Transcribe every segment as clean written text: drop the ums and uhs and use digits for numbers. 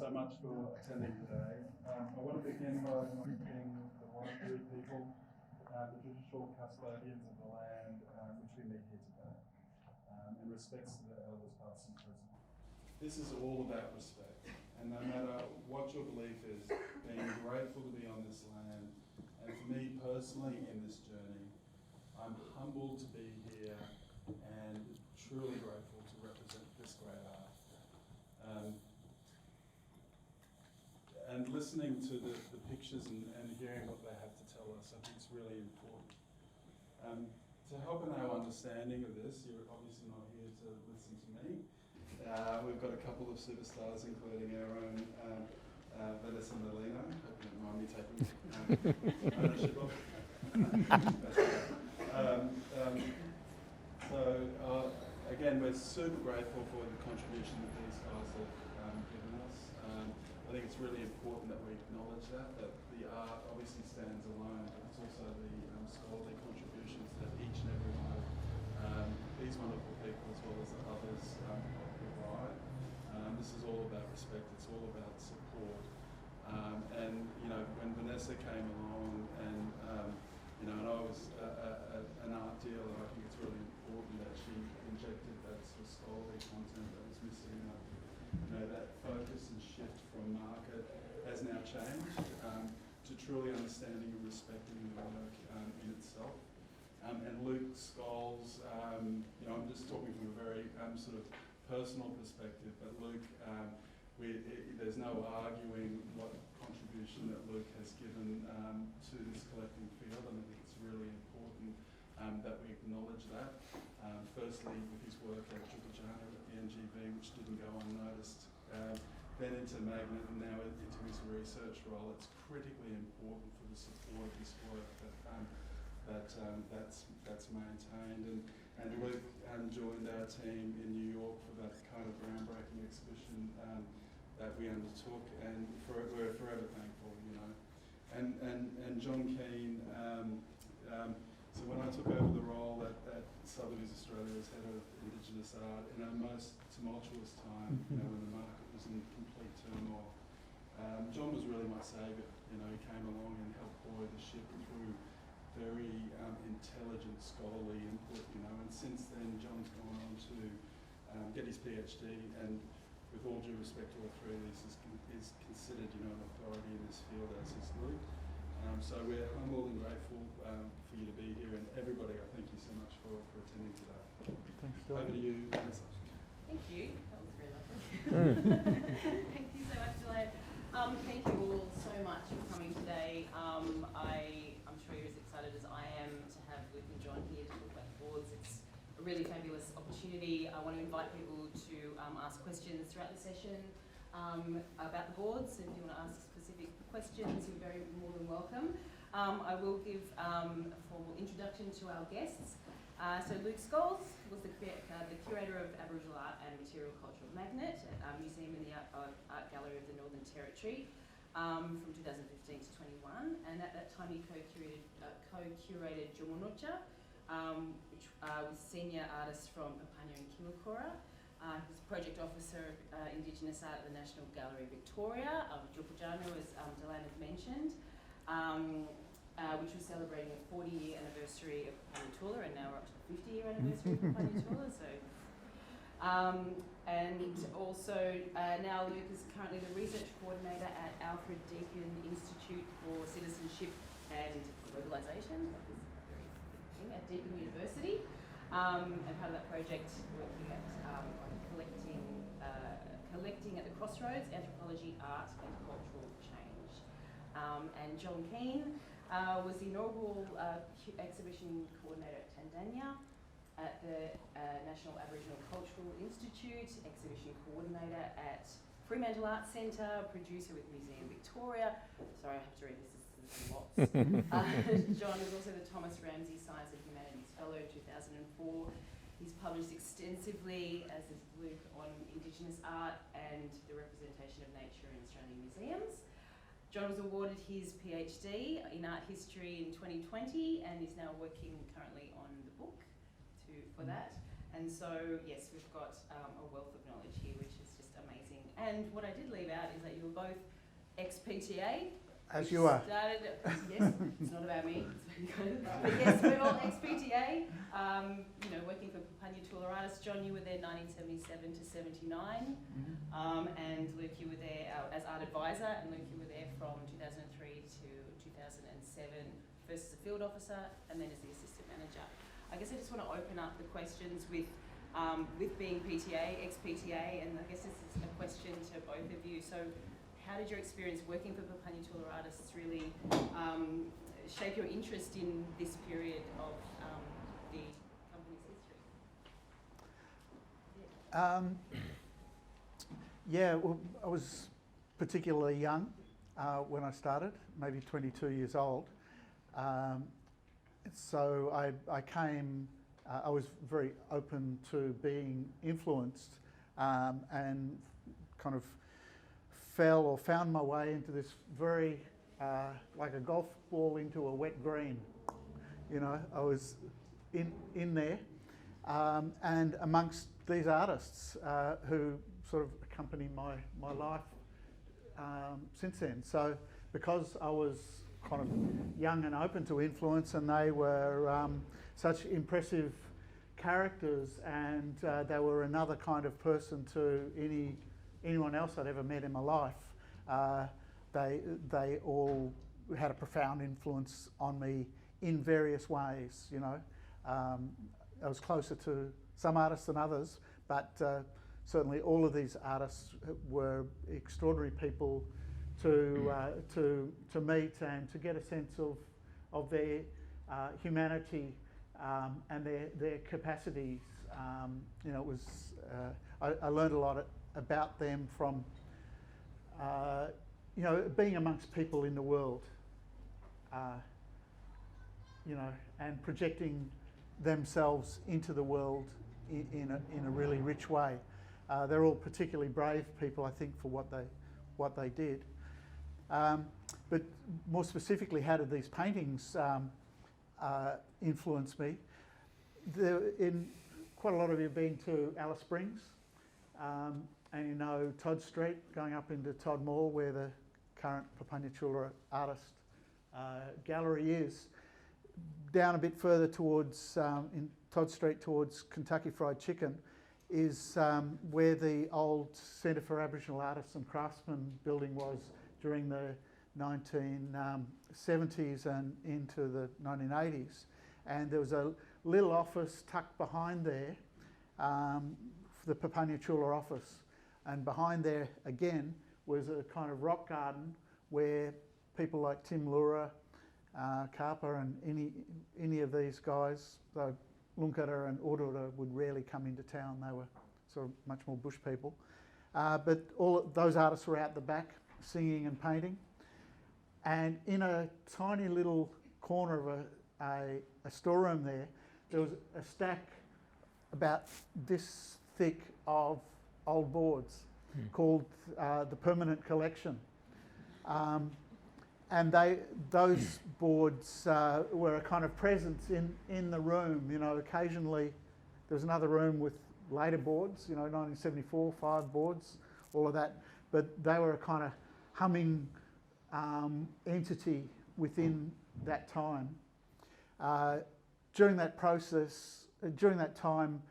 so much for attending today. I want to begin by thanking the library people, the traditional custodians of the land which we meet here today, and respects to the elders past and present. This is all about respect, and no matter what your belief is, being grateful to be on this land, and for me personally in this journey, I'm humbled to be here and truly grateful to represent this great art. And listening to the pictures and hearing what they have to tell us, I think it's really important. To help in our understanding of this, you're obviously not here to listen to me. We've got a couple of superstars, including our own Vanessa Merlino. Hope you don't mind me taking ownership of it. Again, we're super grateful for the contribution that these guys have given us. I think it's really important that we acknowledge that the art obviously stands alone, but it's also the scholarly contributions that each and every one of these wonderful people, as well as the others, provide. This is all about respect, it's all about support. And when Vanessa came along and and I was an art dealer, I think it's really important that she injected that sort of scholarly content that was missing. That focus and shift from market has now changed to truly understanding and respecting the work in itself. And Luke Scholes, I'm just talking from a very sort of personal perspective, but Luke, there's no arguing what contribution that Luke has given to this collecting field, and I think it's really important that we acknowledge that. Firstly, with his work at Tula at the NGV, which didn't go unnoticed, then into Magnet and now into his research role, it's critically important for the support of this work that's maintained. And Luke joined our team in New York for that kind of groundbreaking exhibition that we undertook, and we're forever thankful, And John Kean, so when I took over the role at Sotheby's Australia as head of Indigenous Art in our most tumultuous time, when the market was in complete turmoil, John was really my saviour. He came along and helped buoy the ship through very intelligent scholarly input, and since then John's gone on to get his PhD, and with all due respect to all three of these, is considered an authority in this field, as is Luke. So we're humble and grateful for you to be here, and everybody, I thank you so much for attending today. Thanks, John. Over to you, Vanessa. Thank you. That was very lovely. Thank you so much, Julian. Thank you all so much for coming today. I'm sure you're as excited as I am to have Luke and John here to talk about the boards. It's a really fabulous opportunity. I want to invite people to ask questions throughout the session about the boards. If you want to ask specific questions, you're very more than welcome. I will give a formal introduction to our guests. So Luke Scholes was the curator of Aboriginal Art and Material Culture at Magnet at our Museum in the Art Gallery of the Northern Territory from 2015 to 21, and at that time he co-curated Jumunucha, which was senior artist from Papunya and Kiwakora. He was project officer of Indigenous Art at the National Gallery of Victoria, Jupujano, as Delanne had mentioned, which was celebrating a 40-year anniversary of Papunya Tula, and now we're up to the 50-year anniversary of Papunya Tula. And also now Luke is currently the research coordinator at Alfred Deakin Institute for Citizenship and Globalisation, that is a very big thing, at Deakin University. And part of that project, working at collecting at the crossroads, anthropology, art and cultural change. And John Kean was the inaugural exhibition coordinator at Tandanya, at the National Aboriginal Cultural Institute, exhibition coordinator at Fremantle Arts Centre, producer with Museum Victoria. Sorry, I have to read this is lots. John is also the Thomas Ramsay Science and Humanities Fellow 2004. He's published extensively, as is Luke, on Indigenous art and the representation of nature in Australian museums. John was awarded his PhD in art history in 2020 and is now working currently on the book for that. And so, yes, we've got a wealth of knowledge here, which is just amazing. And what I did leave out is that you were both ex-PTA. As you are. Yes, it's not about me. But yes, we're all ex-PTA. You know, working for Papunya Tula artists. John, you were there 1977 to 79, and Luke, you were there as art advisor, and Luke, you were there from 2003 to 2007, first as a field officer, and then as the assistant manager. I guess I just want to open up the questions with being PTA, ex-PTA, and I guess this is a question to both of you. So, how did your experience working for Papunya Tula artists really shape your interest in this period of the company's history? Yeah, well, I was particularly young when I started, maybe 22 years old. So I came, I was very open to being influenced and kind of found my way into this very, like a golf ball into a wet green. You know, I was in there and amongst these artists who sort of accompanied my life since then. So because I was kind of young and open to influence, and they were such impressive characters, and they were another kind of person to anyone else I'd ever met in my life. They all had a profound influence on me in various ways. You know, I was closer to some artists than others, but certainly all of these artists were extraordinary people to meet and to get a sense of their humanity and their capacities. You know, it was I learned a lot about them from you know, being amongst people in the world, you know, and projecting themselves into the world in a really rich way. They're all particularly brave people, I think, for what they did. But more specifically, how did these paintings influence me? Quite a lot of you have been to Alice Springs, and you know Todd Street, going up into Todd Mall, where the current Papunya Tula artist gallery is. Down a bit further towards in Todd Street towards Kentucky Fried Chicken is where the old Centre for Aboriginal Artists and Craftsmen building was during the 1970s and into the 1980s. And there was a little office tucked behind there, for the Papunya Tula office. And behind there, again, was a kind of rock garden where people like Tim Lura, Karpa and any of these guys, though Lunkara and Urura would rarely come into town. They were sort of much more bush people. But all those artists were out the back singing and painting. And in a tiny little corner of a storeroom there was a stack about this thick of old boards called the Permanent Collection. And those boards were a kind of presence in the room. You know, occasionally there was another room with later boards, you know, 1974, 5 boards, all of that. But they were a kind of humming entity within that time. During that process, during that time,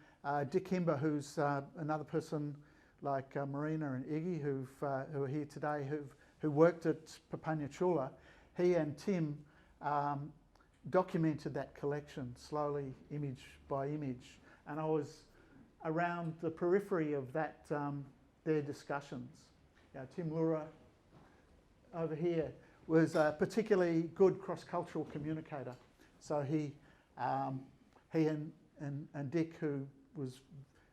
Dick Himber, who's another person like Marina and Iggy, who are here today, who worked at Papunya Tula, he and Tim documented that collection slowly, image by image. And I was around the periphery of that, their discussions. You know, Tim Lura over here was a particularly good cross-cultural communicator. So he and Dick, who was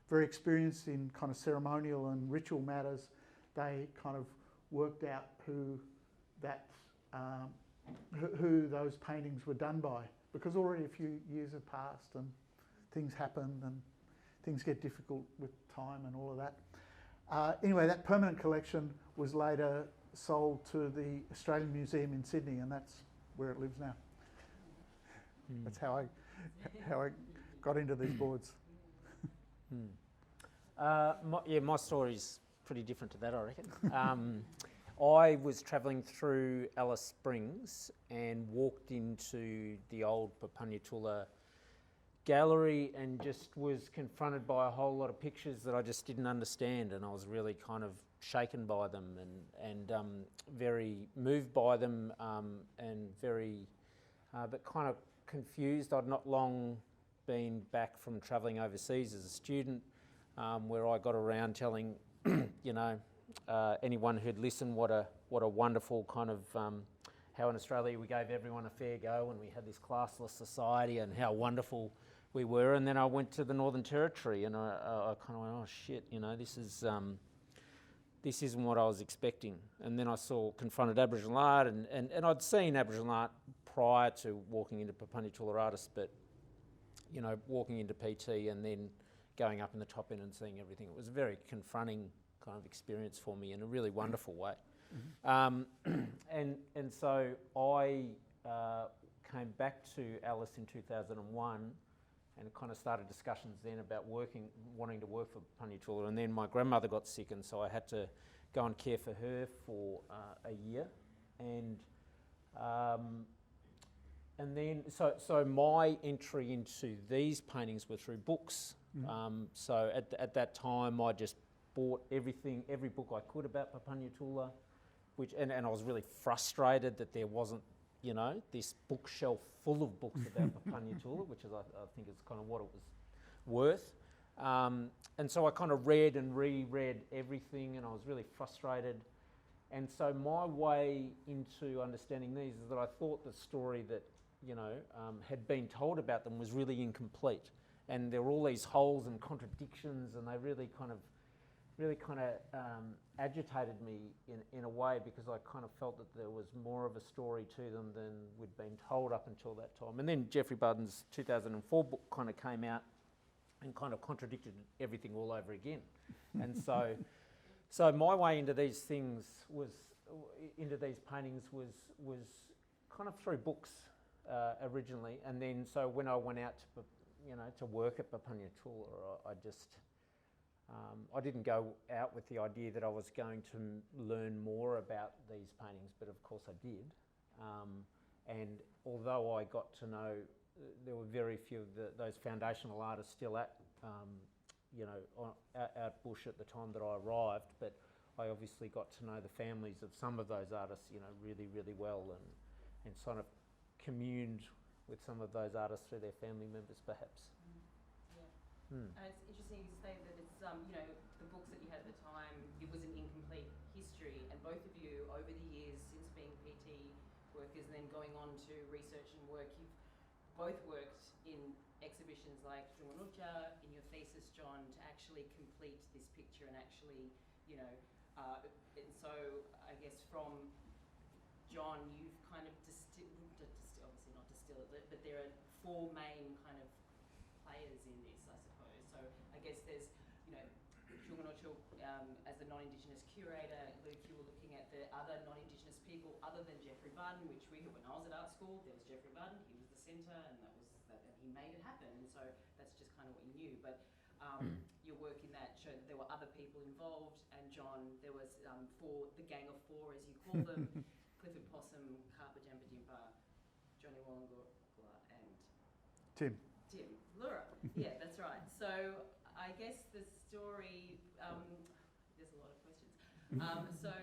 very experienced in kind of ceremonial and ritual matters, they kind of worked out who those paintings were done by, because already a few years have passed and things happen and things get difficult with time and all of that. Anyway, that permanent collection was later sold to the Australian Museum in Sydney, and that's where it lives now. That's how I got into these boards. My story is pretty different to that, I reckon. I was travelling through Alice Springs and walked into the old Papunya Tula gallery and just was confronted by a whole lot of pictures that I just didn't understand, and I was really kind of shaken by them and very moved by them, and very but kind of confused. I'd not long been back from travelling overseas as a student, where I got around telling anyone who'd listen what a wonderful kind of how in Australia we gave everyone a fair go and we had this classless society and how wonderful we were. And then I went to the Northern Territory and I kind of went, oh shit, this isn't what I was expecting. And then I confronted Aboriginal art and I'd seen Aboriginal art prior to walking into Papunya Tula artists, but walking into PT and then going up in the top end and seeing everything, it was a very confronting kind of experience for me in a really wonderful way. Mm-hmm. And so I came back to Alice in 2001 and kind of started discussions then about wanting to work for Papunya Tula, and then my grandmother got sick and so I had to go and care for her for a year, and then so my entry into these paintings were through books. Mm-hmm. So at that time I just bought every book I could about Papunya Tula, and I was really frustrated that there wasn't, this bookshelf full of books about Papunya Tula, which is I think is kind of what it was worth. And so I kind of read and reread everything, and I was really frustrated. And so my way into understanding these is that I thought the story that had been told about them was really incomplete, and there were all these holes and contradictions, and they really kind of agitated me in a way, because I kind of felt that there was more of a story to them than we'd been told up until that time. And then Geoffrey Budden's 2004 book kind of came out and kind of contradicted everything all over again. And so my way into these things into these paintings was kind of through books originally, and then so when I went out to work at Papunya Tula, I didn't go out with the idea that I was going to learn more about these paintings, but of course I did. And although I got to know, there were very few of those foundational artists still at Bush at the time that I arrived, but I obviously got to know the families of some of those artists, really, really well, and sort of communed with some of those artists through their family members, perhaps. It's interesting you say that it's, the books that you had at the time, it was an incomplete history, and both of you, over the years, since being PT workers and then going on to research and work, you've both worked in exhibitions like Junganucha, in your thesis, John, to actually complete this picture and actually, and so I guess from John, you've kind of obviously not distilled it, but there are four main kind of players in this, I suppose. So I guess there's, Junganucha as the non-Indigenous curator. Luke, you were looking at the other non-Indigenous people other than Geoffrey Budden, which when I was at art school, there was Geoffrey Budden, he was the centre, and and he made it happen, and so that's just kind of what you knew. But your work in that showed that there were other people involved, and John, there was the gang of four, as you call them, Clifford Possum, Karpa Jampa Jimpa, Johnny Wollongor, and Tim Lura. Yeah, that's right. So I guess the story, there's a lot of questions. So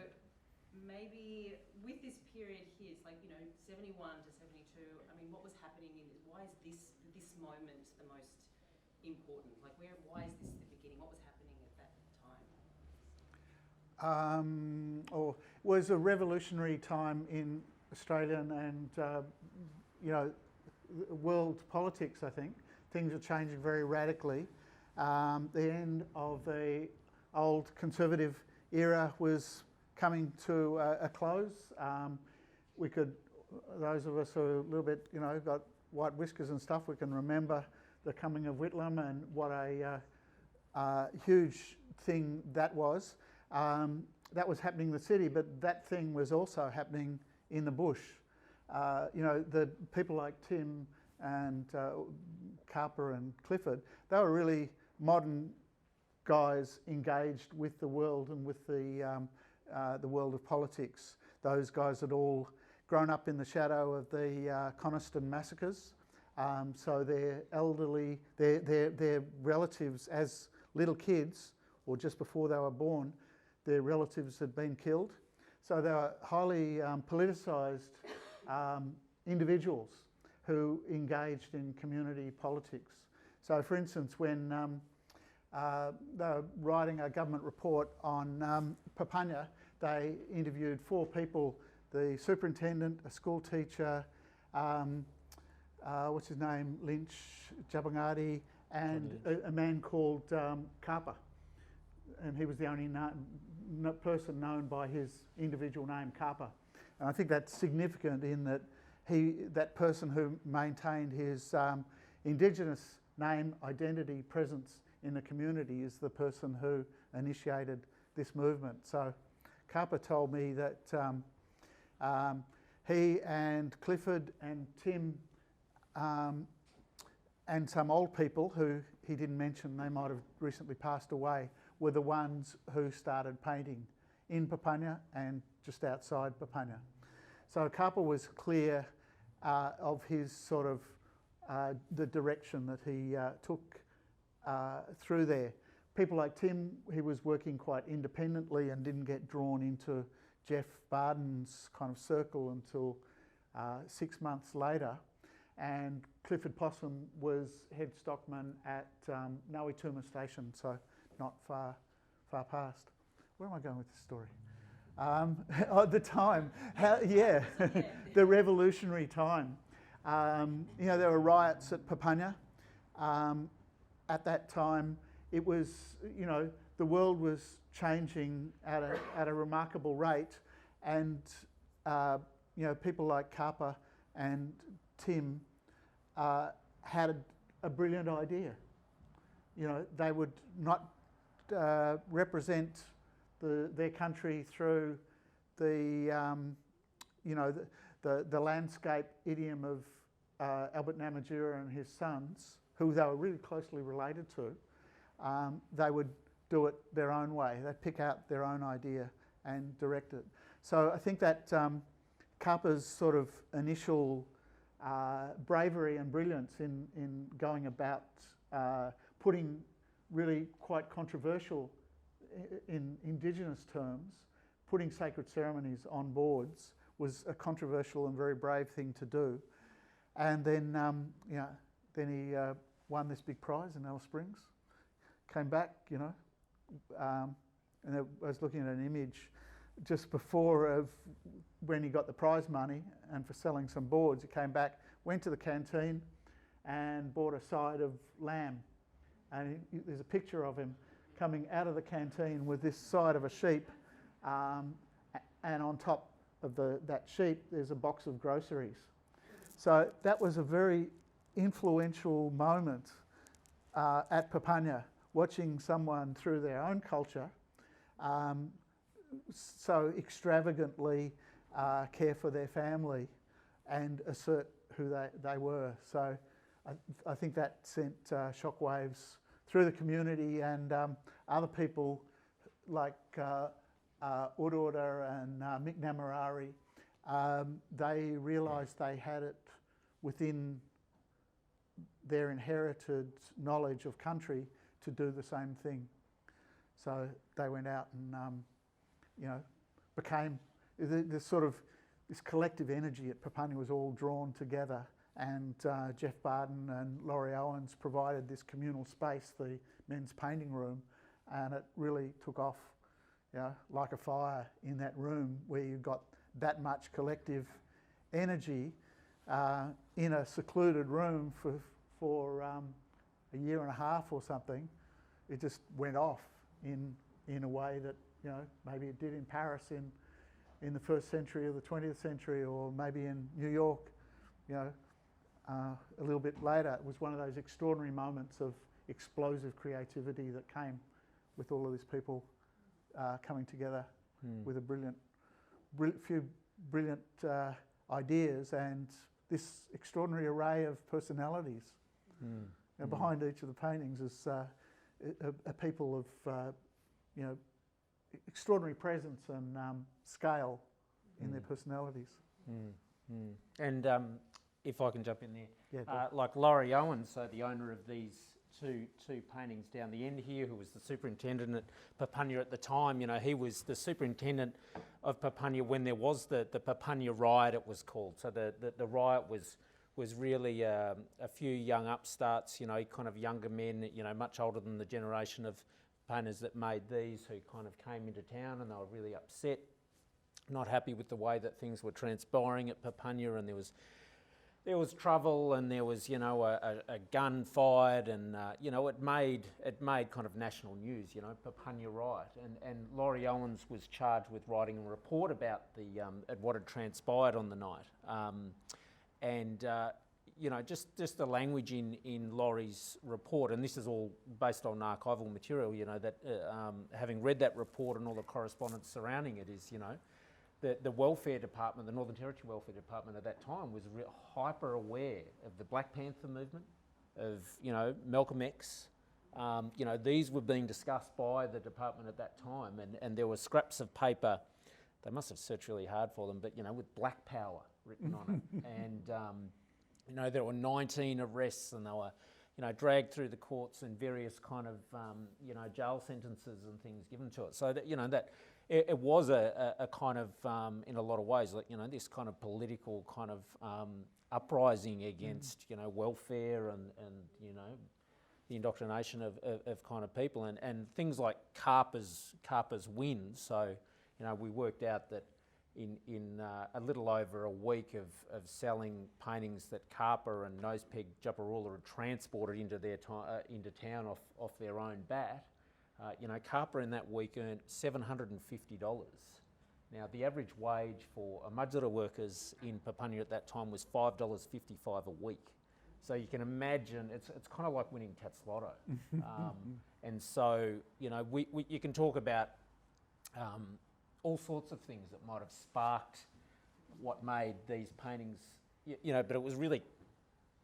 maybe with this period here, it's like, 71 to 72, I mean, what was happening in this? Why is this moment the most important? Like, why is this the beginning? What was happening at that time? It was a revolutionary time in Australian and, world politics, I think. Things are changing very radically. The end of the old conservative era was coming to a close. Those of us who are a little bit, got white whiskers and stuff, we can remember the coming of Whitlam and what a huge thing that was. That was happening in the city, but that thing was also happening in the bush. The people like Tim and Karpa and Clifford, they were really modern guys engaged with the world and with the world of politics. Those guys had all grown up in the shadow of the Coniston massacres. So their elderly, their relatives as little kids, or just before they were born, their relatives had been killed. So they were highly politicised individuals who engaged in community politics. So for instance, when they were writing a government report on Papunya, they interviewed 4 people: the superintendent, a school teacher, what's his name, Lynch, Jabangati, and a man called Kapa. And he was the only person known by his individual name, Kapa. And I think that's significant in that that person who maintained his Indigenous name, identity, presence in the community is the person who initiated this movement. So Kapa told me that he and Clifford and Tim and some old people who he didn't mention, they might have recently passed away, were the ones who started painting in Papunya and just outside Papunya. So Kapa was clear of his sort of the direction that he took through there. People like Tim, he was working quite independently and didn't get drawn into Jeff Barden's kind of circle until 6 months later. And Clifford Possum was head stockman at Nawituma Station, so not far past. Where am I going with this story? At the time, the revolutionary time. There were riots at Papunya. At that time, it was, the world was changing at a remarkable rate, and people like Kapa and Tim had a brilliant idea. They would not represent their country through the landscape idiom of Albert Namatjira and his sons, who they were really closely related to. They would do it their own way. They'd pick out their own idea and direct it. So I think that Kapa's sort of initial bravery and brilliance in going about putting really quite controversial, in Indigenous terms, putting sacred ceremonies on boards was a controversial and very brave thing to do. And then, then he won this big prize in Alice Springs. Came back, and I was looking at an image just before of when he got the prize money and for selling some boards. He came back, went to the canteen and bought a side of lamb. And there's a picture of him coming out of the canteen with this side of a sheep, and on top of that sheep there's a box of groceries. So that was a very influential moment at Papunya, watching someone through their own culture so extravagantly care for their family and assert who they were. So I think that sent shockwaves through the community, and other people like Urura and Mick Namarari, they realised they had it within their inherited knowledge of country to do the same thing. So they went out and became this sort of this collective energy at Papunya was all drawn together, and Jeff Barden and Laurie Owens provided this communal space, the men's painting room, and it really took off, like a fire in that room where you got that much collective energy in a secluded room for a year and a half or something. It just went off in a way that maybe it did in Paris in the first century of the 20th century, or maybe in New York, a little bit later. It was one of those extraordinary moments of explosive creativity that came with all of these people coming together with a few brilliant ideas and this extraordinary array of personalities. Behind each of the paintings are people of, you know, extraordinary presence and scale in their personalities. And if I can jump in there, Yeah, like Laurie Owens, so the owner of these two paintings down the end here, who was the superintendent at Papunya at the time, you know, he was the superintendent of Papunya when there was the Papunya riot, it was called. So the riot was really a few young upstarts, you know, kind of younger men, you know, much older than the generation of painters that made these, who kind of came into town, and they were really upset, not happy with the way that things were transpiring at Papunya, and there was trouble, and there was, you know, a gun fired, and you know, it made kind of national news, you know, Papunya riot, and Laurie Owens was charged with writing a report about at what had transpired on the night, you know, just the language in Laurie's report, and this is all based on archival material, you know, that having read that report and all the correspondence surrounding it, is, you know, the welfare department, the Northern Territory Welfare Department at that time was hyper aware of the Black Panther movement, of, you know, Malcolm X. You know, these were being discussed by the department at that time, and there were scraps of paper. They must have searched really hard for them, but, you know, with Black Power written on it, and you know, there were 19 arrests, and they were, you know, dragged through the courts, and various kind of you know, jail sentences and things given to it. So that, you know, that it was a kind of in a lot of ways, like, you know, this kind of political kind of uprising against, you know, welfare and you know, the indoctrination of kind of people, and things like Carper's win. So, you know, we worked out that in a little over a week of selling paintings that Carper and Nosepeg Japarula had transported into town off their own bat, you know, Carper in that week earned $750. Now, the average wage for Amajara workers in Papunya at that time was $5.55 a week. So you can imagine, it's kind of like winning Tats Lotto. And so, you know, you can talk about all sorts of things that might have sparked what made these paintings, you know, but it was really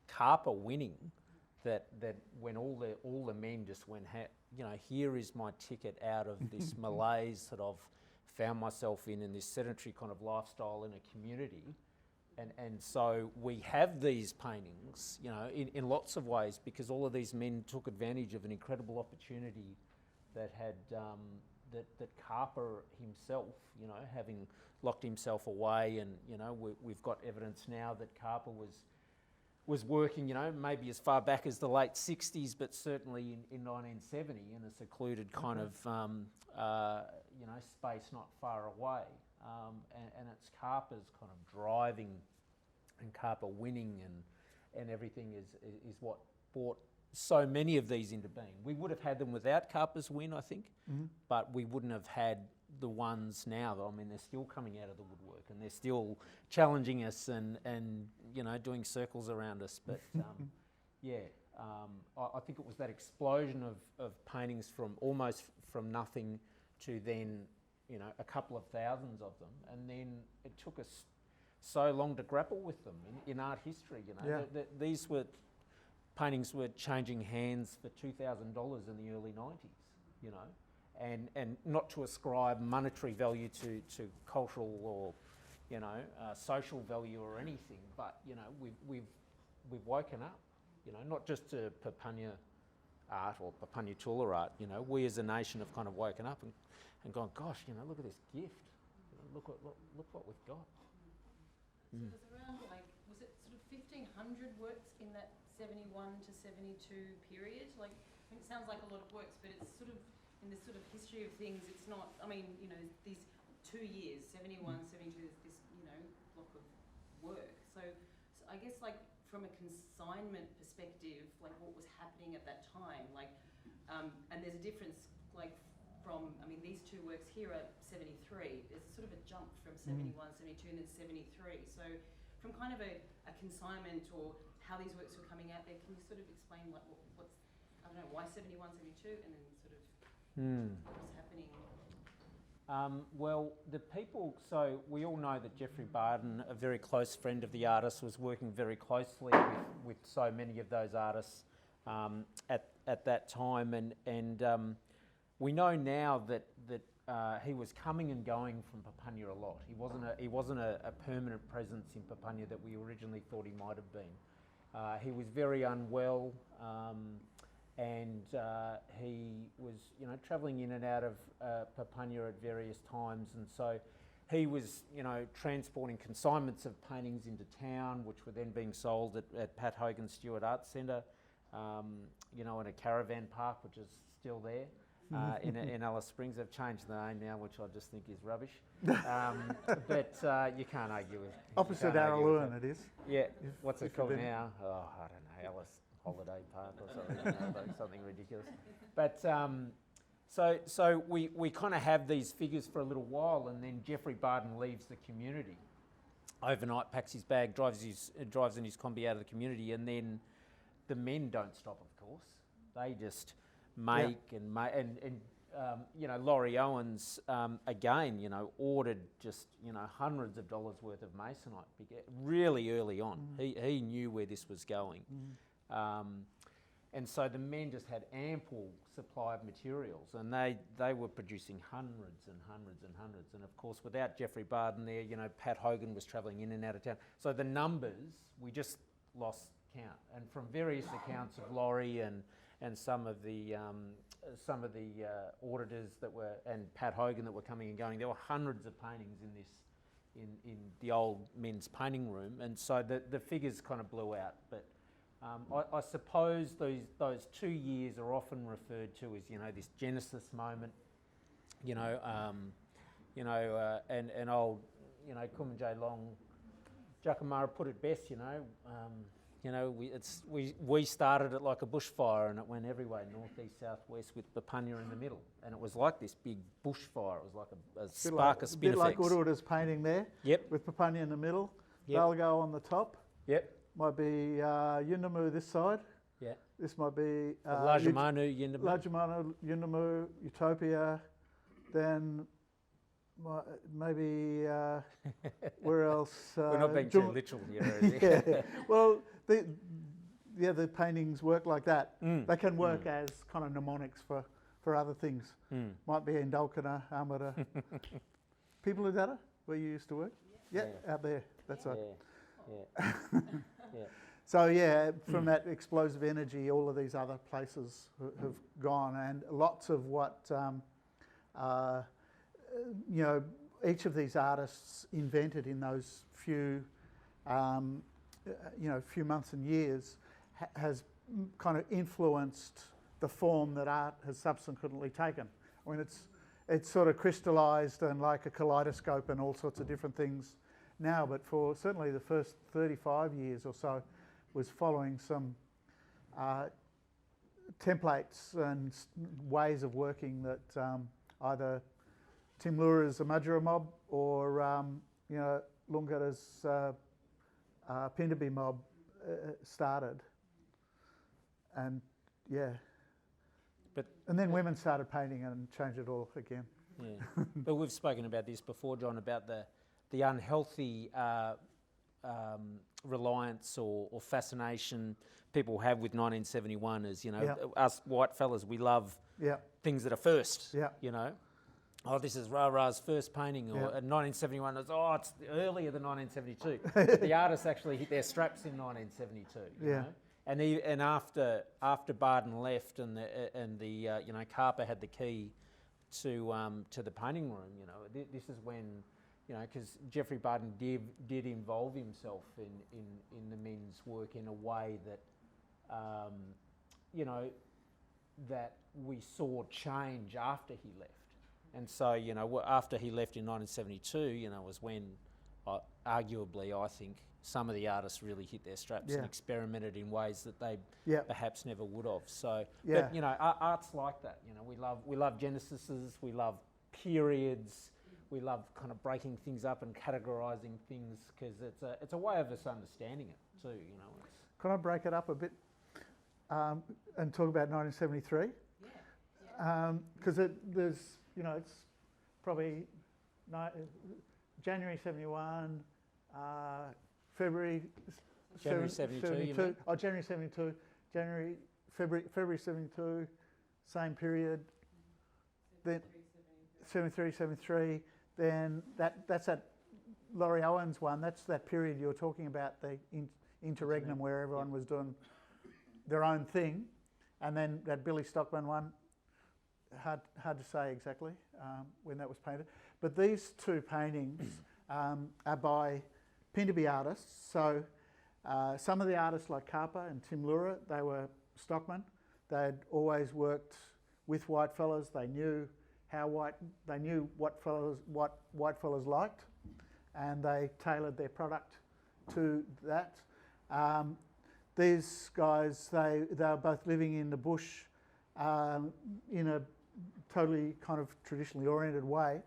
Carper winning that when all the men just went, you know, here is my ticket out of this malaise that I've found myself in this sedentary kind of lifestyle in a community. And so we have these paintings, you know, in lots of ways, because all of these men took advantage of an incredible opportunity that had that Carper himself, you know, having locked himself away, and, you know, we've got evidence now that Carper was working, you know, maybe as far back as the late 60s, but certainly in 1970 in a secluded kind of, you know, space not far away. And it's Carper's kind of driving and Carper winning and everything is what brought so many of these into being. We would have had them without Carper's win, I think, but we wouldn't have had the ones now. I mean, they're still coming out of the woodwork, and they're still challenging us and you know, doing circles around us. But yeah, I think it was that explosion of paintings from nothing to then, you know, a couple of thousands of them, and then it took us so long to grapple with them in art history. You know, these paintings were changing hands for $2,000 in the early 90s. You know, and not to ascribe monetary value to cultural or, you know, social value or anything, but, you know, we've woken up. You know, not just to Papunya art or Papunya Tula art. You know, we as a nation have kind of woken up and gone, gosh, you know, look at this gift. You know, look what we've got. So it was around, like, was it sort of 1,500 works in that 71 to 72 period? Like, I mean, it sounds like a lot of works, but it's sort of, in this sort of history of things, it's not, I mean, you know, these 2 years, 71, 72, this, you know, block of work. So I guess, like, from a consignment perspective, like, what was happening at that time, like, and there's a difference, like, from, I mean, these two works here are 73. There's sort of a jump from 71, 72, and then 73. So from kind of a consignment or how these works were coming out there, can you sort of explain, like, what's, I don't know, why 71, 72, and then sort of what was happening? Well, the people, so we all know that Geoffrey Barden, a very close friend of the artist, was working very closely with so many of those artists at that time, and we know now that he was coming and going from Papunya a lot. He wasn't a permanent presence in Papunya that we originally thought he might have been. He was very unwell, and he was, travelling in and out of Papunya at various times, and so he was, transporting consignments of paintings into town, which were then being sold at Pat Hogan Stewart Arts Centre, in a caravan park, which is still there. In Alice Springs. They've changed the name now, which I just think is rubbish. But you can't argue with Opposite Araluen it is. Yeah. What's it called now? Oh, I don't know. Alice Holiday Park or something, like something ridiculous. But so we kind of have these figures for a little while, and then Jeffrey Barden leaves the community overnight, packs his bag, drives in his combi out of the community, and then the men don't stop. Of course, they just make and Laurie Owens again, ordered just hundreds of dollars worth of masonite really early on. He knew where this was going, and so the men just had ample supply of materials, and they were producing hundreds and hundreds and hundreds. And of course, without Jeffrey Barden there, Pat Hogan was travelling in and out of town. So the numbers, we just lost count. And from various accounts of Laurie and some of the auditors and Pat Hogan that were coming and going, there were hundreds of paintings in the old men's painting room, and so the figures kind of blew out. But I suppose those 2 years are often referred to as this Genesis moment, and old Kumanjay Long Jakamara put it best, we started it like a bushfire, and it went everywhere, north, east, south, west, with Papunya in the middle. And it was like this big bushfire. It was like a spark of spin effects. A bit like Uruda's painting there. Yep. With Papunya in the middle. Yep. Dalgo on the top. Yep. Might be Yundamu this side. Yeah. This might be... Lajamanu, Yundamu. Lajamanu, Yundamu, Utopia. Then maybe... where else? We're not being too literal here. Yeah. Well... The paintings work like that. They can work as kind of mnemonics for other things. Might be in Dalkana, Amara. People in Data, where you used to work? Yeah, out there. That's right. Yeah. So from that explosive energy, all of these other places have gone, and lots of what each of these artists invented in those few few months and years has kind of influenced the form that art has subsequently taken. I mean, it's sort of crystallised and like a kaleidoscope and all sorts of different things now, but for certainly the first 35 years or so was following some templates and ways of working that either Tim Lura's Amudjara mob or Lungara's Pindaby mob started, and and then women started painting and changed it all again. Yeah, but we've spoken about this before, John, about the unhealthy reliance or fascination people have with 1971. As us white fellas, we love things that are first. Oh, this is Ra-Ra's first painting, or 1971. It's earlier than 1972. The artists actually hit their straps in 1972. You know? And after Barden left, and the Carper had the key to the painting room. This is when because Jeffrey Barden did involve himself in the men's work in a way that that we saw change after he left. And so, after he left in 1972, was when, arguably, I think, some of the artists really hit their straps and experimented in ways that they perhaps never would have. So, but, art's like that. We love genesises, we love periods, we love kind of breaking things up and categorising things, because it's a way of us understanding it too. Can I break it up a bit and talk about 1973? Because there's it's probably January 71, February January 72. Oh, January 72, January February 72, same period. Then 73, 73. Then that's that Laurie Owens one. That's that period you're talking about, the interregnum, where everyone was doing their own thing. And then that Billy Stockman one, hard to say exactly when that was painted. But these two paintings are by Pinderby artists. So some of the artists like Carper and Tim Lura, they were stockmen. They'd always worked with white fellas. They knew what white fellas liked, and they tailored their product to that. These guys, they were both living in the bush in a totally kind of traditionally oriented way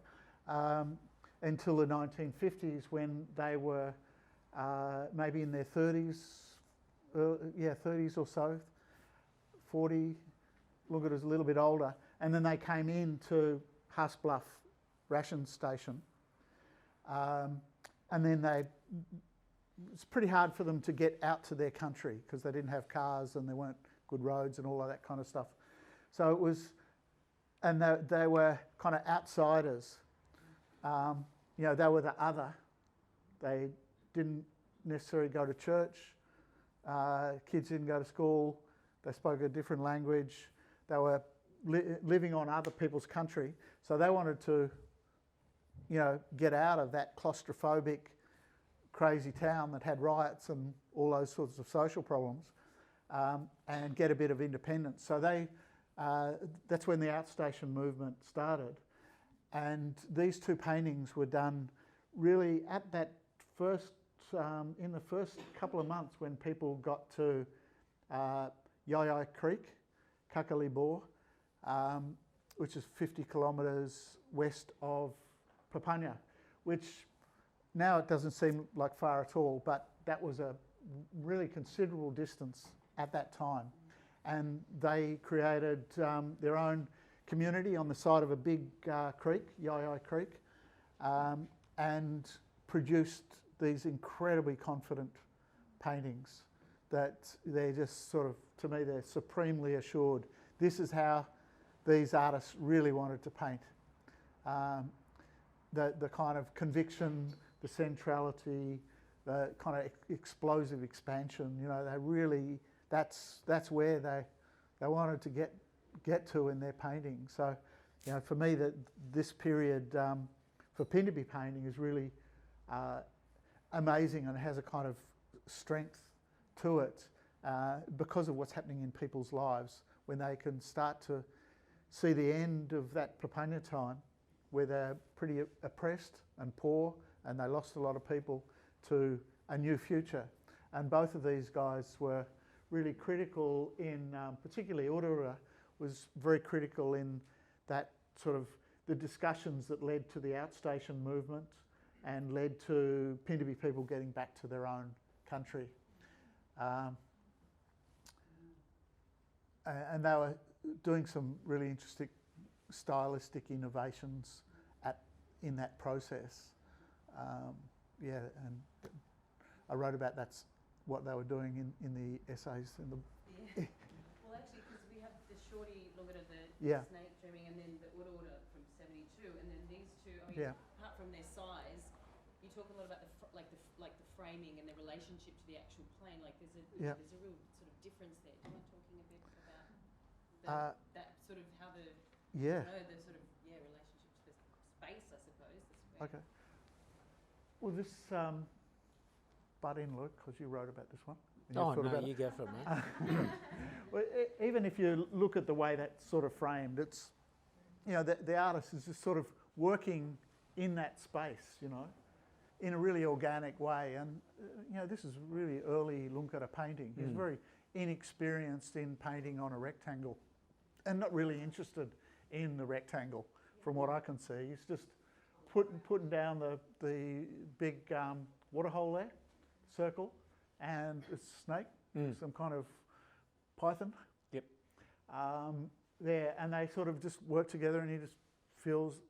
until the 1950s, when they were maybe in their 30s, 30s or so, 40, look at us a little bit older, and then they came into Hurstbluff ration station, and then it's pretty hard for them to get out to their country because they didn't have cars and there weren't good roads and all of that kind of stuff. So it was, and they were kind of outsiders. They were the other. They didn't necessarily go to church. Kids didn't go to school. They spoke a different language. They were living on other people's country. So they wanted to, get out of that claustrophobic, crazy town that had riots and all those sorts of social problems, and get a bit of independence. So that's when the outstation movement started. And these two paintings were done really at that first, in the first couple of months when people got to Yai Creek, Kakalibor, which is 50 kilometres west of Papunya, which now it doesn't seem like far at all, but that was a really considerable distance at that time. And they created their own community on the side of a big creek, Yai Creek, and produced these incredibly confident paintings that they're just sort of, to me, they're supremely assured. This is how these artists really wanted to paint. The kind of conviction, the centrality, the kind of explosive expansion, they really, that's where they wanted to get to in their painting. So, for me, this period for Pinderby painting is really amazing and has a kind of strength to it because of what's happening in people's lives when they can start to see the end of that Papunya time where they're pretty oppressed and poor and they lost a lot of people to a new future. And both of these guys were really critical in, particularly Urura was very critical in that sort of the discussions that led to the outstation movement and led to Pinderby people getting back to their own country. And they were doing some really interesting stylistic innovations in that process. And I wrote about that's what they were doing in the essays. Yeah. Well, actually, because we have the Shorty Lungata, the snake dreaming, and then the Urura from '72, and then these two. I mean, apart from their size, you talk a lot about the framing and the relationship to the actual plane. Like there's a real sort of difference there. Do you mind talking a bit about that sort of how the the sort of relationship to the space, I suppose. Okay. Well, this butt in, Luke, because you wrote about this one. You go for it, mate. Well, even if you look at the way that's sort of framed, it's the artist is just sort of working in that space, in a really organic way. And this is really early Lungata painting. He's very inexperienced in painting on a rectangle, and not really interested in the rectangle, from what I can see. He's just putting down the big waterhole there, circle, and a snake, some kind of python. Yep. There, and they sort of just work together, and he just fills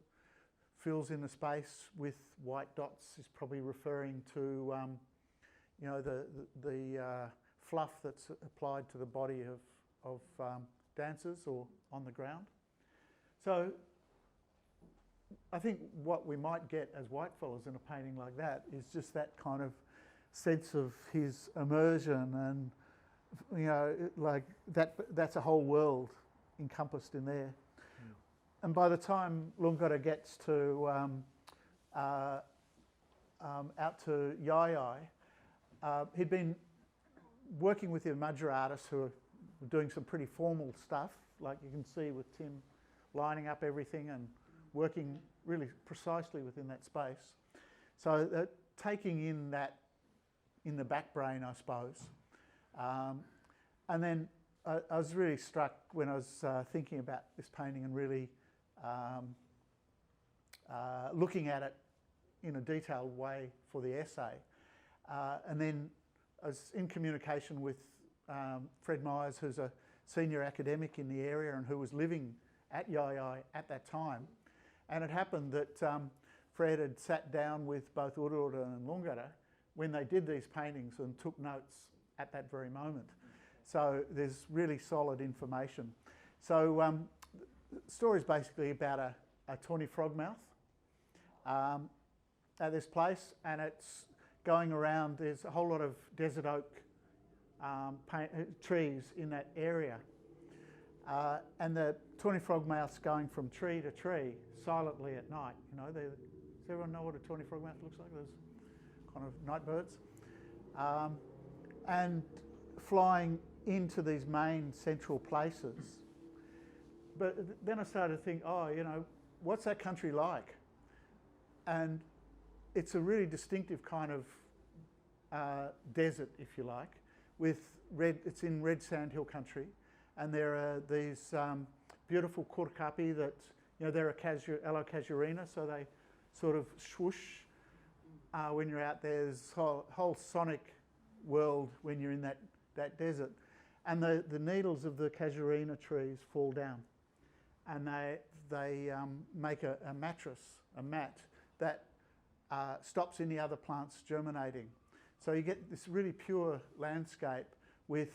in the space with white dots. Is probably referring to the fluff that's applied to the body of dancers or on the ground. So I think what we might get as whitefellas in a painting like that is just that kind of sense of his immersion, and like that's a whole world encompassed in there. And by the time Lungara gets to out to Yai, he'd been working with the Madra artists who are doing some pretty formal stuff, like you can see with Tim lining up everything and working really precisely within that space. So taking in that in the back brain, I suppose. And then I was really struck when I was thinking about this painting and really looking at it in a detailed way for the essay. And then I was in communication with Fred Myers, who's a senior academic in the area and who was living at Yai at that time. And it happened that Fred had sat down with both Urura and Lungara when they did these paintings and took notes at that very moment. So there's really solid information. So the story is basically about a tawny frogmouth at this place, and it's going around. There's a whole lot of desert oak trees in that area. And the tawny frogmouth's going from tree to tree silently at night. Does everyone know what a tawny frogmouth looks like? Those kind of night birds. And flying into these main central places. But then I started to think, what's that country like? And it's a really distinctive kind of desert, if you like, with it's in red sandhill country. And there are these beautiful kurkapi that, they're Alocasuarina, so they sort of swoosh when you're out there. There's a whole sonic world when you're in that desert. And the needles of the casuarina trees fall down, and they make a mattress, a mat, that stops any other plants germinating. So you get this really pure landscape with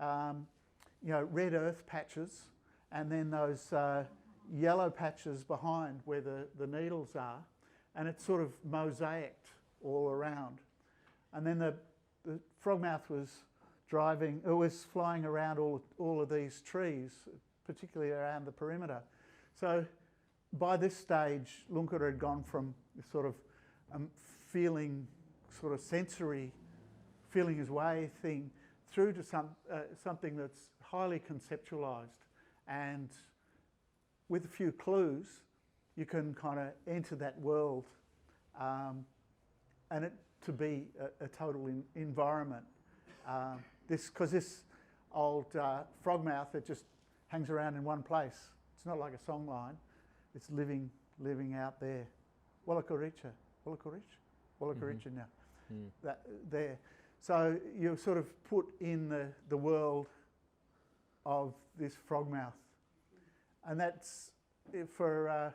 red earth patches, and then those yellow patches behind where the needles are, and it's sort of mosaicked all around. And then the frogmouth was flying around all of these trees, particularly around the perimeter. So by this stage, Lungara had gone from this sort of feeling, sort of sensory, feeling his way thing, through to something that's highly conceptualised, and with a few clues, you can kind of enter that world, and it to be a total environment. Because this old frogmouth, it just hangs around in one place. It's not like a songline. It's living out there. Wallakoricha now. That there. So you're sort of put in the world of this frogmouth, and that's for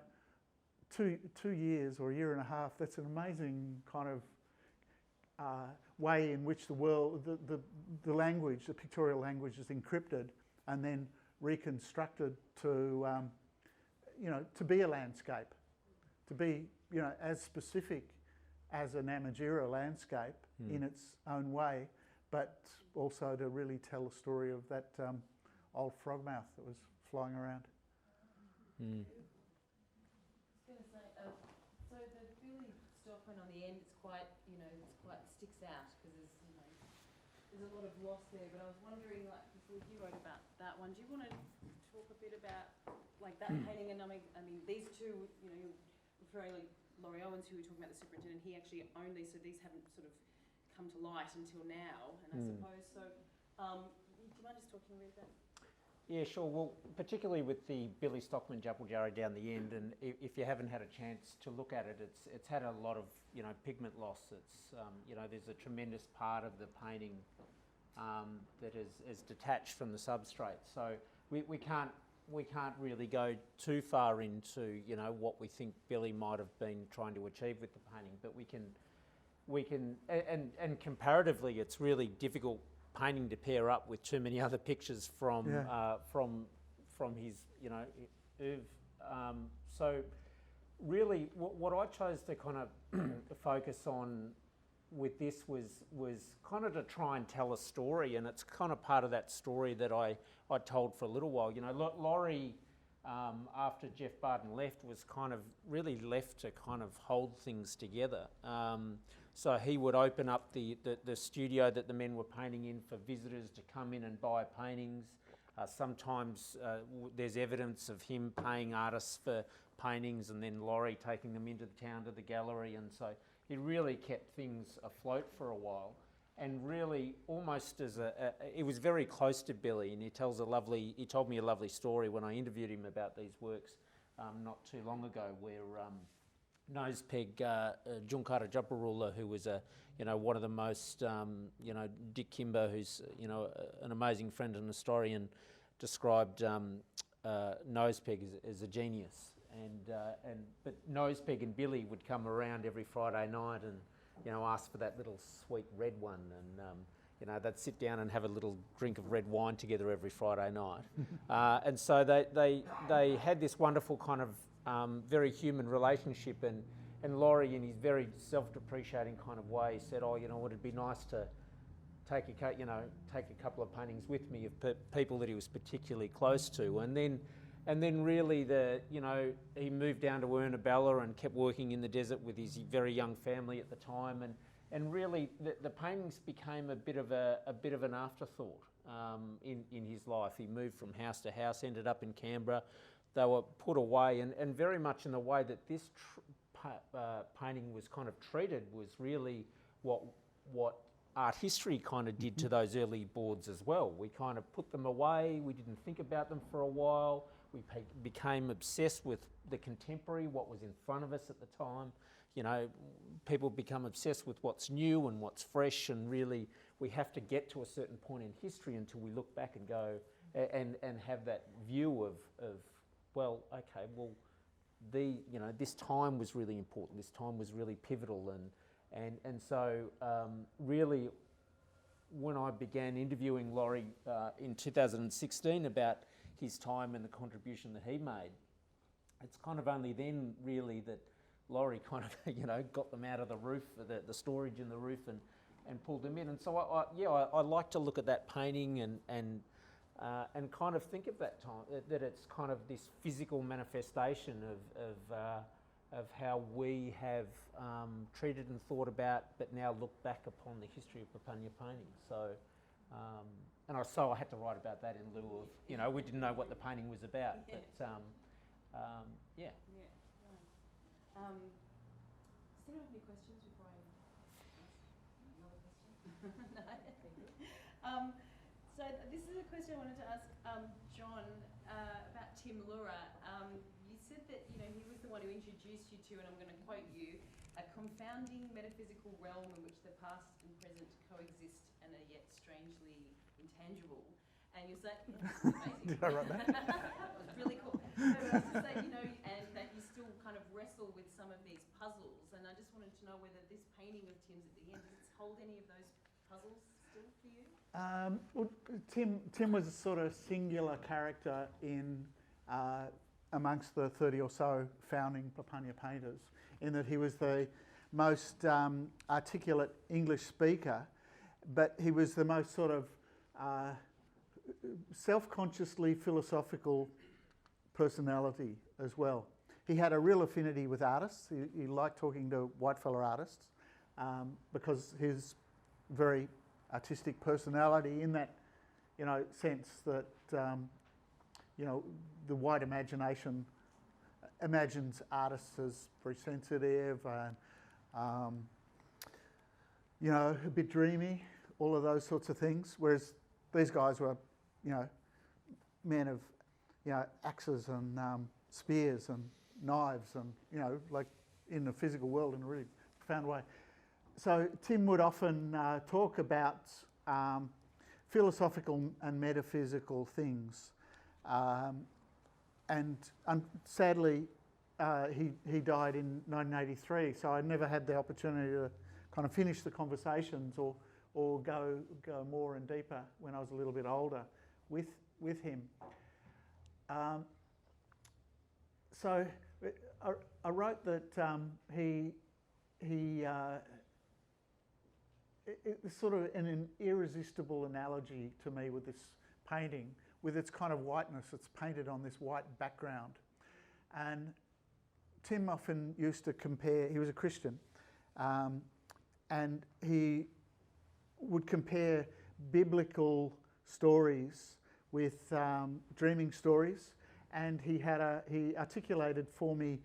2 years or a year and a half. That's an amazing kind of way in which the world, the language, the pictorial language, is encrypted and then reconstructed to to be a landscape, to be as specific as a Namatjira landscape in its own way, but also to really tell the story of that old frogmouth that was flying around. I was going to say, so the Billy Stockman on the end, it's quite sticks out because there's a lot of loss there. But I was wondering, before you wrote about that one, do you want to talk a bit about that painting? And I mean, these two, referring Laurie Owens, who we were talking about, the superintendent, he actually owned these, so these haven't sort of come to light until now. And I suppose so. Do you mind just talking a bit about? Yeah, sure. Well, particularly with the Billy Stockman Japaljarri down the end, and if you haven't had a chance to look at it, it's had a lot of pigment loss. It's there's a tremendous part of the painting that is detached from the substrate. So we can't really go too far into what we think Billy might have been trying to achieve with the painting, but we can and comparatively, it's really difficult painting to pair up with too many other pictures from Yeah. From his, you know, oeuvre. So really, what I chose to kind of focus on with this was kind of to try and tell a story, and it's kind of part of that story that I told for a little while. You know, Laurie, after Jeff Barton left, was kind of really left to kind of hold things together. So he would open up the studio that the men were painting in for visitors to come in and buy paintings. Sometimes there's evidence of him paying artists for paintings and then Laurie taking them into the town to the gallery, and so he really kept things afloat for a while. And really, almost as it was very close to Billy, and he told me a lovely story when I interviewed him about these works not too long ago, where Nosepeg Junkara Japarula, who was one of the most, Dick Kimber, who's an amazing friend and historian, described Nosepeg as a genius, but Nosepeg and Billy would come around every Friday night and ask for that little sweet red one, and they'd sit down and have a little drink of red wine together every Friday night, and so they had this wonderful kind of very human relationship, and Laurie, in his very self-depreciating kind of way, said, it'd be nice to take a couple of paintings with me of people that he was particularly close to, and then really he moved down to Ernabella and kept working in the desert with his very young family at the time, and really the paintings became a bit of an afterthought in his life. He moved from house to house, ended up in Canberra. They were put away, and very much in the way that this painting was kind of treated was really what art history kind of did to those early boards as well. We kind of put them away, we didn't think about them for a while, we became obsessed with the contemporary, what was in front of us at the time. People become obsessed with what's new and what's fresh, and really we have to get to a certain point in history until we look back and go and have that view of this time was really important, this time was really pivotal, and so really when I began interviewing Laurie in 2016 about his time and the contribution that he made, it's kind of only then really that Laurie kind of got them out of the roof, the storage in the roof, and pulled them in. And so I like to look at that painting and kind of think of that time, that it's kind of this physical manifestation of how we have treated and thought about, but now look back upon the history of Papunya painting. So, I had to write about that in lieu of, we didn't know what the painting was about, Yeah. but yeah. Yeah, right. Does anyone have any questions before I ask another question? No, thank you. So this is a question I wanted to ask John about Tim Lura. You said that he was the one who introduced you to, and I'm going to quote you, a confounding metaphysical realm in which the past and present coexist and are yet strangely intangible. And you said, that's amazing. Did I write that? That was really cool. So I was to say, and that you still kind of wrestle with some of these puzzles. And I just wanted to know whether this painting of Tim's at the end, does it hold any of those puzzles still for you? Well, Tim was a sort of singular character in amongst the 30 or so founding Papunya painters, in that he was the most articulate English speaker, but he was the most sort of self-consciously philosophical personality as well. He had a real affinity with artists. He liked talking to whitefellow artists because his very artistic personality, in that sense that the white imagination imagines artists as very sensitive and a bit dreamy, all of those sorts of things, whereas these guys were men of axes and spears and knives and like in the physical world in a really profound way. So Tim would often talk about philosophical and metaphysical things, and sadly he died in 1983. So I never had the opportunity to kind of finish the conversations or or go more and deeper when I was a little bit older with him. So I wrote that it's sort of an irresistible analogy to me with this painting, with its kind of whiteness. It's painted on this white background. And Tim often used to compare, he was a Christian, and he would compare biblical stories with dreaming stories, and he articulated for me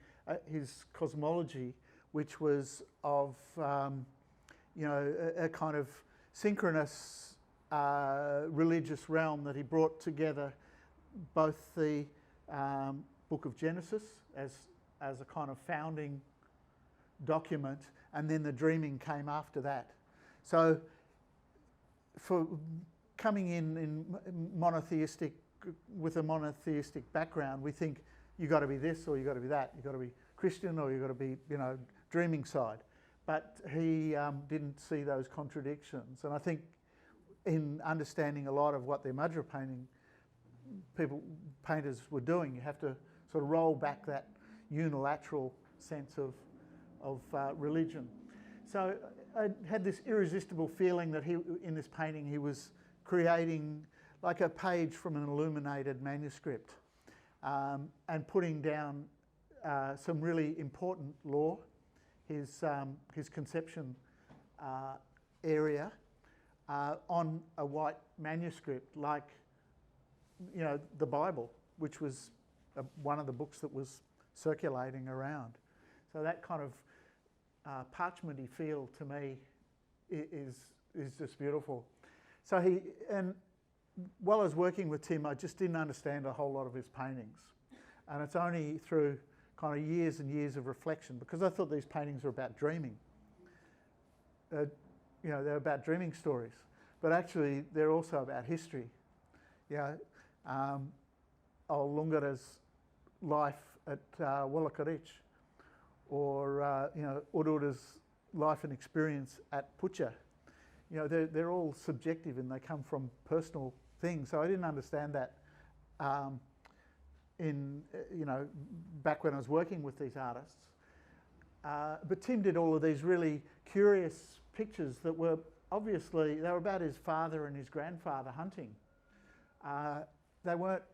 his cosmology, which was of a kind of synchronous religious realm that he brought together both the book of Genesis as a kind of founding document, and then the dreaming came after that. So for coming in monotheistic, with a monotheistic background, we think you've got to be this or you've got to be that. You've got to be Christian or you've got to be, dreaming side. But he didn't see those contradictions. And I think in understanding a lot of what the Madra painters were doing, you have to sort of roll back that unilateral sense of religion. So I had this irresistible feeling that in this painting, he was creating like a page from an illuminated manuscript, and putting down some really important lore, his conception area, on a white manuscript, like the Bible, which was one of the books that was circulating around. So that kind of parchmenty feel to me is just beautiful. So while I was working with Tim, I just didn't understand a whole lot of his paintings, and it's only through kind of years and years of reflection, because I thought these paintings were about dreaming. They're about dreaming stories, but actually they're also about history. Lungara's life at Wallakarich, or Urura's life and experience at Pucha. They're all subjective and they come from personal things. So I didn't understand that back when I was working with these artists. But Tim did all of these really curious pictures that were obviously, they were about his father and his grandfather hunting. They weren't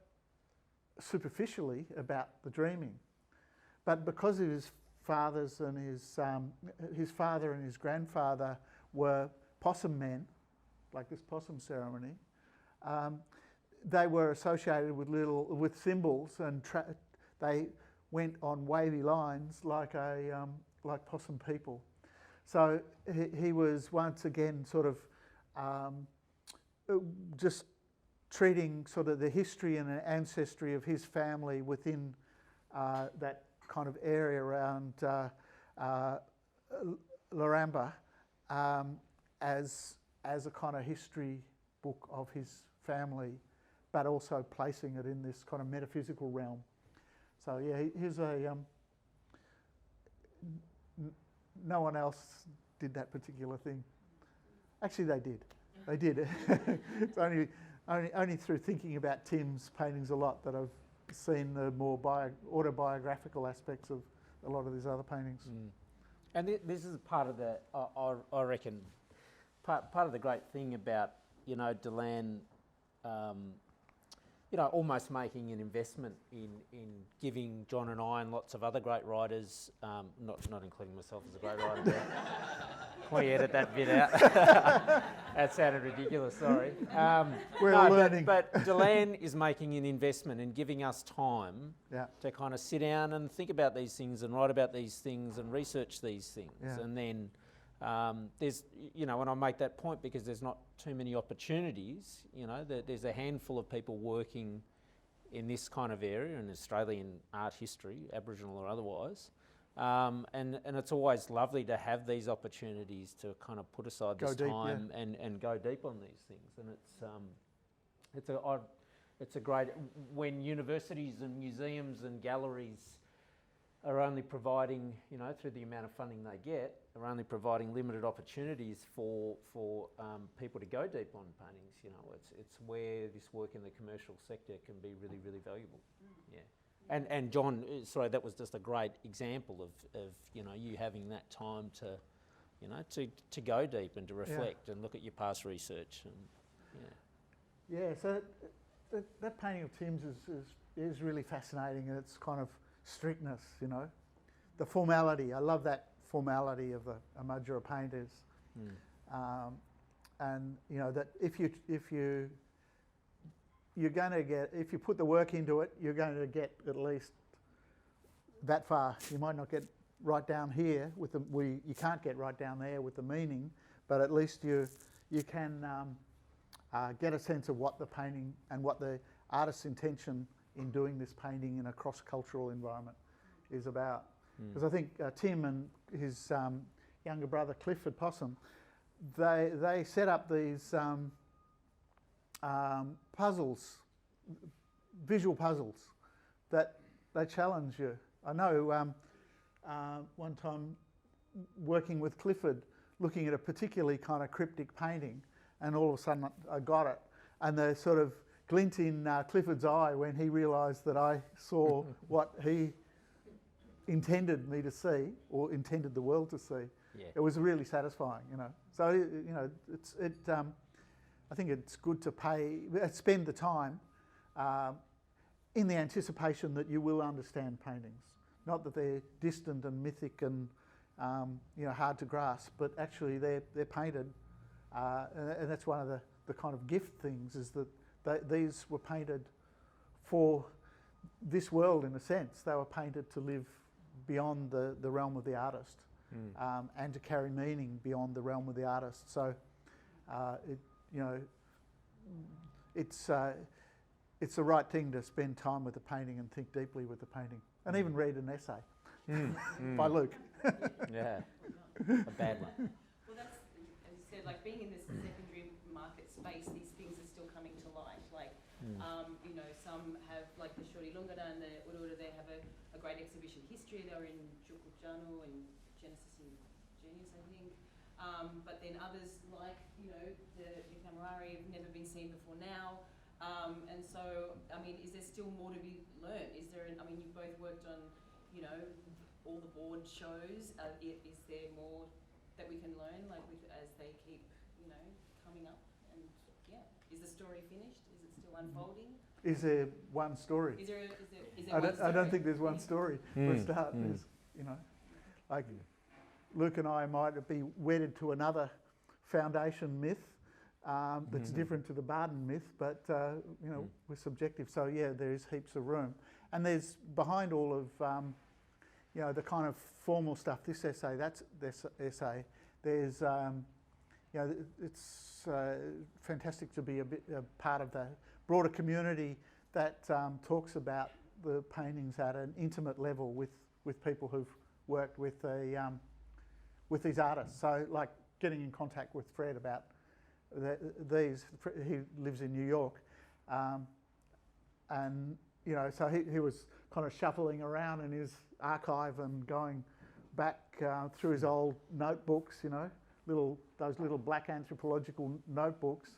superficially about the dreaming, but because of his fathers and his father and his grandfather were possum men, like this possum ceremony, they were associated with symbols, and they went on wavy lines like possum people. So he was once again sort of just treating sort of the history and ancestry of his family within that kind of area around Laramba as a kind of history book of his family, but also placing it in this kind of metaphysical realm. So yeah, here's no one else did that particular thing. Actually, they did. They did. It's only through thinking about Tim's paintings a lot that I've seen the more autobiographical aspects of a lot of these other paintings. Mm. And this is part of the, I reckon, part of the great thing about, Deland, almost making an investment in giving John and I and lots of other great writers, not including myself as a great writer. Can we edit that bit out? That sounded ridiculous, sorry. We're learning. But Deland is making an investment in giving us time to kind of sit down and think about these things and write about these things and research these things. Yeah. And then there's, and I make that point because there's not too many opportunities, there's a handful of people working in this kind of area in Australian art history, Aboriginal or otherwise. And it's always lovely to have these opportunities to kind of put aside this time and go deep on these things. And it's a great, when universities and museums and galleries are only providing, you know, through the amount of funding they get, are only providing limited opportunities for people to go deep on paintings. You know, it's where this work in the commercial sector can be really, really valuable. Yeah. And John, sorry, that was just a great example of you know, you having that time to, you know, to go deep and to reflect and look at your past research. And yeah, so that painting of Tim's is really fascinating, and it's kind of strictness, you know, the formality. I love that formality of a Madura painters, and you know that if you're going to get, if you put the work into it, you're going to get at least that far. You might not get right down here with the you can't get right down there with the meaning, but at least you can get a sense of what the painting and what the artist's intention in doing this painting in a cross-cultural environment is about. Because I think Tim and his younger brother Clifford Possum, they set up these puzzles, visual puzzles, that they challenge you. I know one time working with Clifford, looking at a particularly kind of cryptic painting, and all of a sudden I got it, and the sort of glint in Clifford's eye when he realised that I saw what he intended me to see, or intended the world to see. Yeah. It was really satisfying, you know. So you know, I think it's good to spend the time in the anticipation that you will understand paintings. Not that they're distant and mythic and you know, hard to grasp, but actually they're painted, and that's one of the kind of gift things, is that these were painted for this world in a sense. They were painted to live beyond the realm of the artist, and to carry meaning beyond the realm of the artist. So you know, it's the right thing to spend time with the painting and think deeply with the painting, and even read an essay by Luke. Yeah, a bad one. Well, that's, as you said, like being in this secondary market space, these things are still coming to light. Like, you know, some have, like the Shorty Lungada and the Urura, they have a great exhibition history. They were in Jukujano and Genesis and Genius, I think. But then others, like, you know, the Camerari, have never been seen before now. And so, I mean, is there still more to be learned? Is there, I mean, you've both worked on, you know, all the board shows. Is there more that we can learn, like, as they keep, you know, coming up? And yeah, is the story finished? Is it still unfolding? Is there one story? Is there one story? I don't think there's one story for a start. There's, you know, like Luke and I might be wedded to another foundation myth that's different to the Barden myth, but you know, we're subjective. So yeah, there is heaps of room, and there's behind all of you know, the kind of formal stuff. This essay, that's this essay. There's you know, it's fantastic to be a part of the broader community that talks about the paintings at an intimate level with people who've worked with these artists. So like getting in contact with Fred about these. He lives in New York, and you know, so he was kind of shuffling around in his archive and going back through his old notebooks, you know, those little black anthropological notebooks,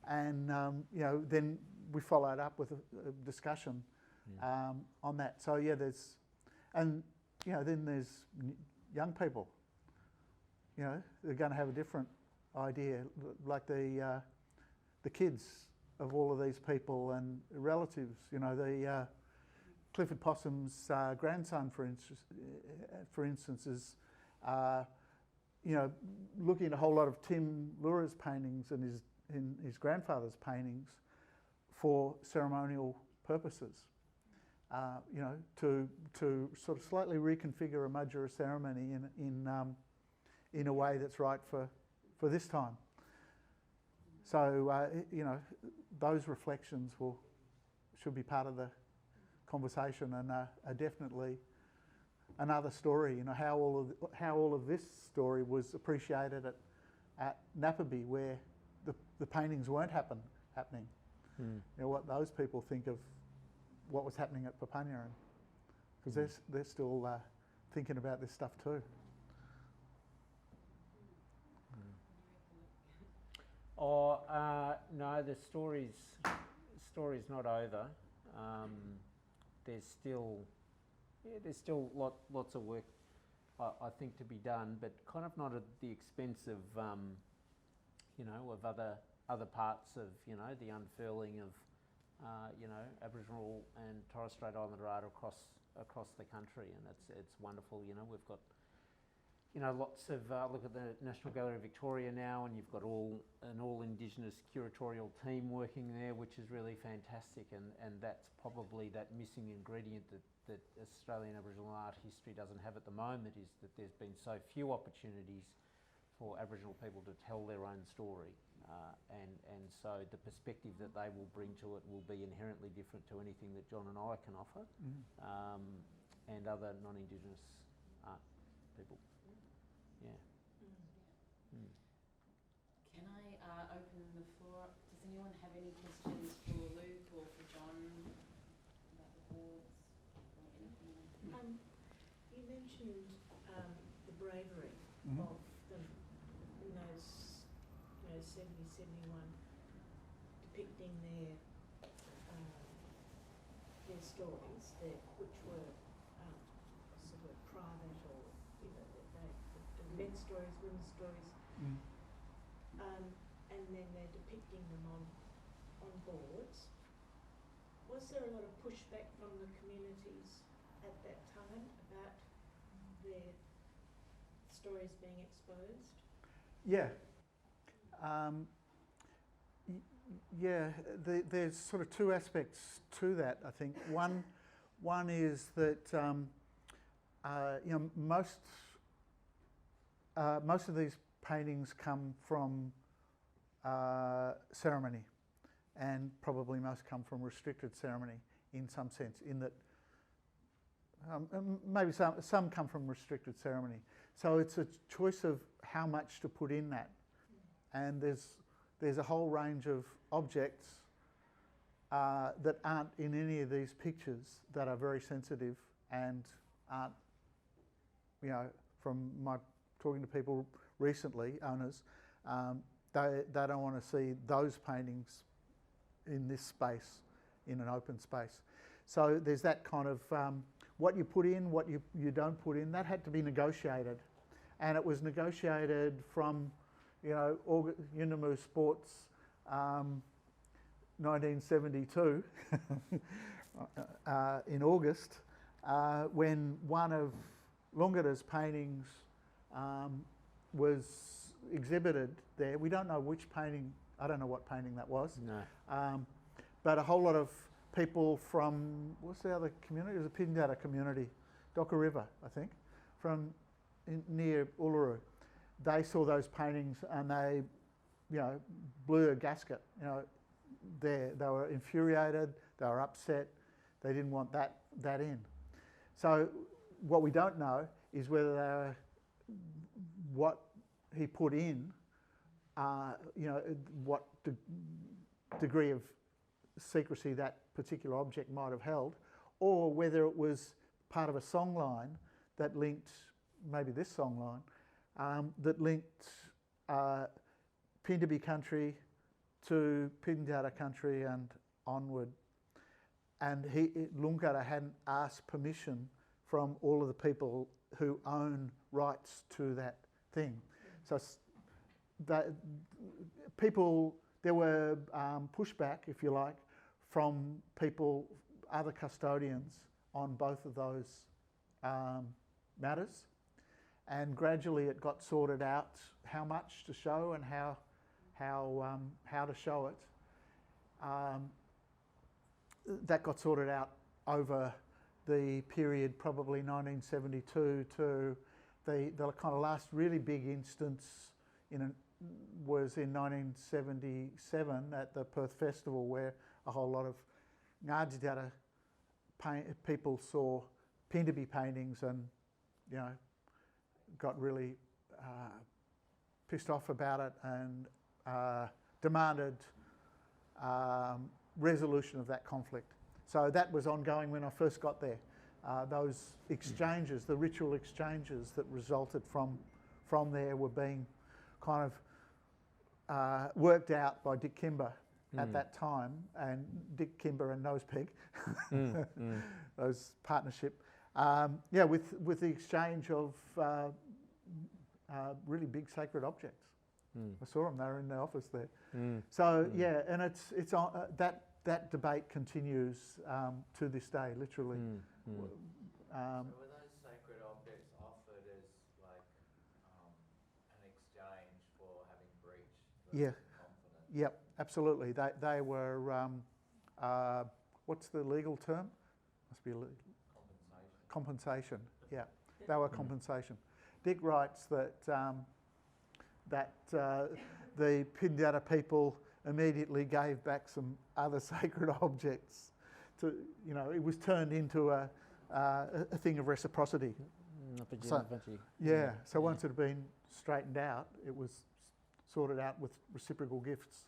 and you know, then we followed up with a discussion on that. So yeah, and you know, then there's young people. You know, they're going to have a different idea, like the kids of all of these people and relatives. You know, the Clifford Possum's grandson, for instance, is you know, looking at a whole lot of Tim Lura's paintings and his grandfather's paintings for ceremonial purposes. You know, to sort of slightly reconfigure a Madura ceremony in a way that's right for this time. So you know, those reflections should be part of the conversation, and are definitely another story. You know, how all of this story was appreciated at Napaby, where the paintings weren't happening. You know, what those people think of what was happening at Papunya, because they're still thinking about this stuff too. Oh, no, the story's not over. There's still lots of work, I think, to be done, but kind of not at the expense of, of other parts of, the unfurling of, Aboriginal and Torres Strait Islander art across the country, and it's wonderful. We've got, lots of look at the National Gallery of Victoria now, and you've got an all Indigenous curatorial team working there, which is really fantastic, and that's probably that missing ingredient that Australian Aboriginal art history doesn't have at the moment, is that there's been so few opportunities for Aboriginal people to tell their own story, and so the perspective that they will bring to it will be inherently different to anything that John and I can offer, and other non-Indigenous art people. Yeah. Can I open the floor up? Does anyone have any questions for Luke or for John about the boards or anything? You mentioned the bravery of them in those, 70, 71, depicting their stories, which were sort of private, or the men's stories, women's stories, and then they're depicting them on boards. Was there a lot of pushback from the communities at that time about their stories being exposed? Yeah. There's sort of two aspects to that, I think. One is that most of these paintings come from ceremony, and probably most come from restricted ceremony in some sense, in that maybe some come from restricted ceremony. So it's a choice of how much to put in that, and there's a whole range of objects that aren't in any of these pictures that are very sensitive and aren't, from my talking to people recently, owners, they don't want to see those paintings in this space, in an open space. So there's that kind of what you put in, what you don't put in, that had to be negotiated. And it was negotiated from, Yunamu Sports 1972 in August, when one of Lungata's paintings was exhibited there. We don't know which painting, I don't know what painting that was. No. But a whole lot of people from, what's the other community? It was a Pindata community, Docker River, I think, from near Uluru. They saw those paintings and they, blew a gasket, there. They were infuriated, they were upset, they didn't want that in. So what we don't know is whether what he put in, what degree of secrecy that particular object might have held, or whether it was part of a song line that linked, maybe this song line, that linked Pindabi country to Pindata country and onward. And Lungata hadn't asked permission from all of the people who own rights to that thing. So there were pushback, if you like, from people, other custodians, on both of those matters. And gradually it got sorted out how much to show and how to show it. That got sorted out over the period, probably 1972 to the kind of last really big instance was in 1977 at the Perth Festival, where a whole lot of Ngāji people saw Pindabi paintings and, got really pissed off about it and demanded resolution of that conflict. So that was ongoing when I first got there. those exchanges, the ritual exchanges that resulted from there were being kind of worked out by Dick Kimber at that time, and Dick Kimber and Nosepeg, those partnership. With the exchange of really big sacred objects. I saw them; they were in the office there. So and it's on, that debate continues to this day, literally. So were those sacred objects offered as like an exchange for having breached confidence? Yep, absolutely. They were what's the legal term? Must be compensation. Yeah, they were compensation. Dick writes that the Pindara people immediately gave back some other sacred objects. It was turned into a thing of reciprocity. So once it had been straightened out, it was sorted out with reciprocal gifts.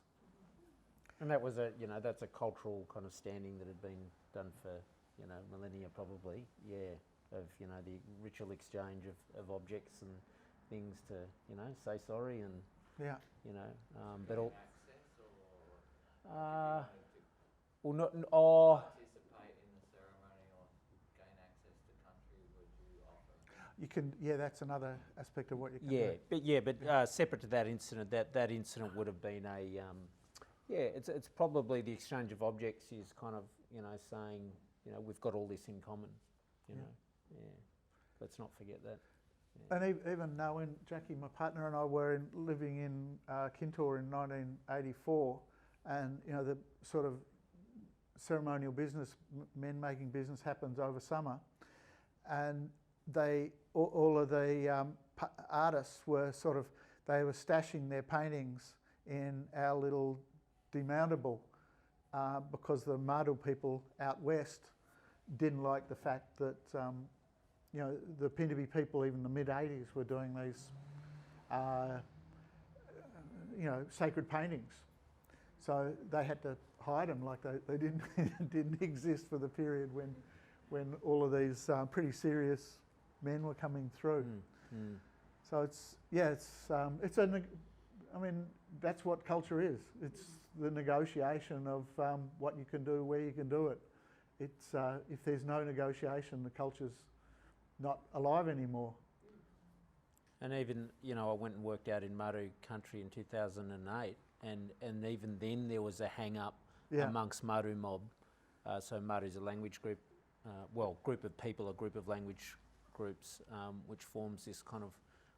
And that was that's a cultural kind of standing that had been done for, millennia probably, of, the ritual exchange of objects and things to, say sorry and, but all... Participate in the ceremony or gain access to country, would you offer? You can, that's another aspect of what you can do. But separate to that incident, that incident would have been it's probably the exchange of objects is kind of, saying, we've got all this in common, Let's not forget that. Yeah. And even now when Jackie, my partner, and I were living in Kintore in 1984, and, the sort of ceremonial business, men making business happens over summer, and all of the artists were they were stashing their paintings in our little demountable because the Madu people out west didn't like the fact that the Pindabi people, even the mid-80s, were doing these sacred paintings. So they had to hide them, like they didn't exist for the period when all of these pretty serious men were coming through. So that's what culture is. It's the negotiation of what you can do, where you can do it. It's if there's no negotiation, the culture's not alive anymore. And even, I went and worked out in Madu country in 2008, and even then there was a hang-up amongst Madu mob. So Madu's a language group, group of people, a group of language groups, which forms this kind of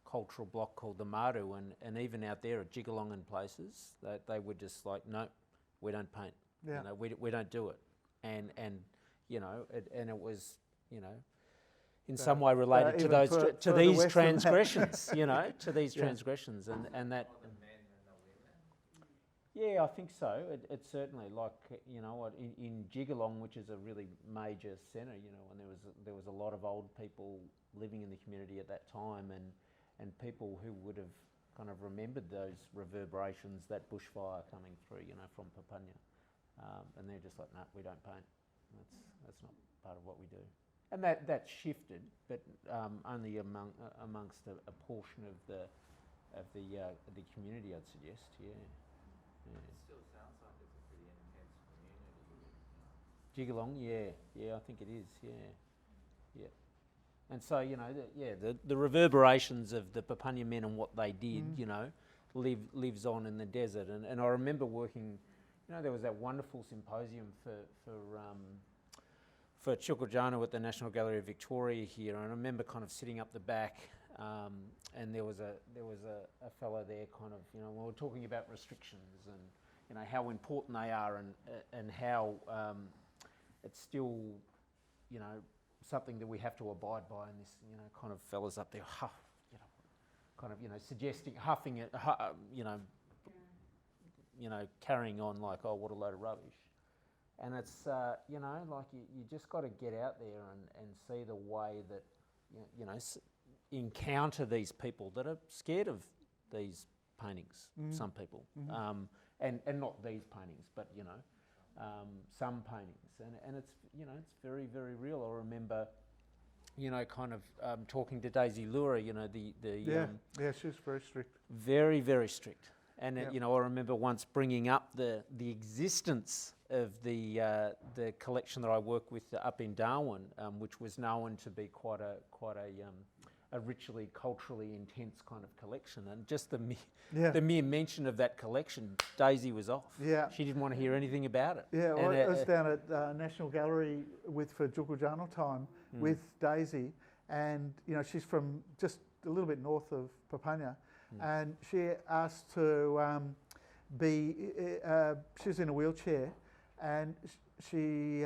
cultural block called the Madu, and even out there at Jigalong and places, they were just like, no, we don't paint. We don't do it. And it was, in some way related to those to these transgressions, to these transgressions, and that. Yeah, I think so. It's certainly like in Jigalong, which is a really major centre, and there was a lot of old people living in the community at that time, and people who would have kind of remembered those reverberations, that bushfire coming through, from Papunya, and they're just like, no, we don't paint. That's not part of what we do. And that shifted, but only amongst a portion of the community, I'd suggest. Yeah. It still sounds like it's a pretty intense community. Jigalong, yeah, I think it is. Yeah. And so the reverberations of the Papunya men and what they did, lives on in the desert. And I remember working. There was that wonderful symposium for Chukurjanu at the National Gallery of Victoria here, and I remember kind of sitting up the back, and there was a fellow there, kind of, we were talking about restrictions and how important they are, and how it's still something that we have to abide by, and this kind of fellas up there, suggesting, huffing it, carrying on like, oh, what a load of rubbish. And it's, like you just got to get out there and see the way that, encounter these people that are scared of these paintings, some people. And not these paintings, but, some paintings. And it's, it's very, very real. I remember kind of talking to Daisy Lura, Yeah, she was very strict. very, very strict. And Yep. I remember once bringing up the existence of the collection that I work with up in Darwin, which was known to be quite a richly culturally intense kind of collection, and just the mere mention of that collection, Daisy was off. Yeah. She didn't want to hear anything about it. Yeah, well, And, I was down at National Gallery for Jukujano time with Daisy, and she's from just a little bit north of Papunya, and she asked to she was in a wheelchair, and she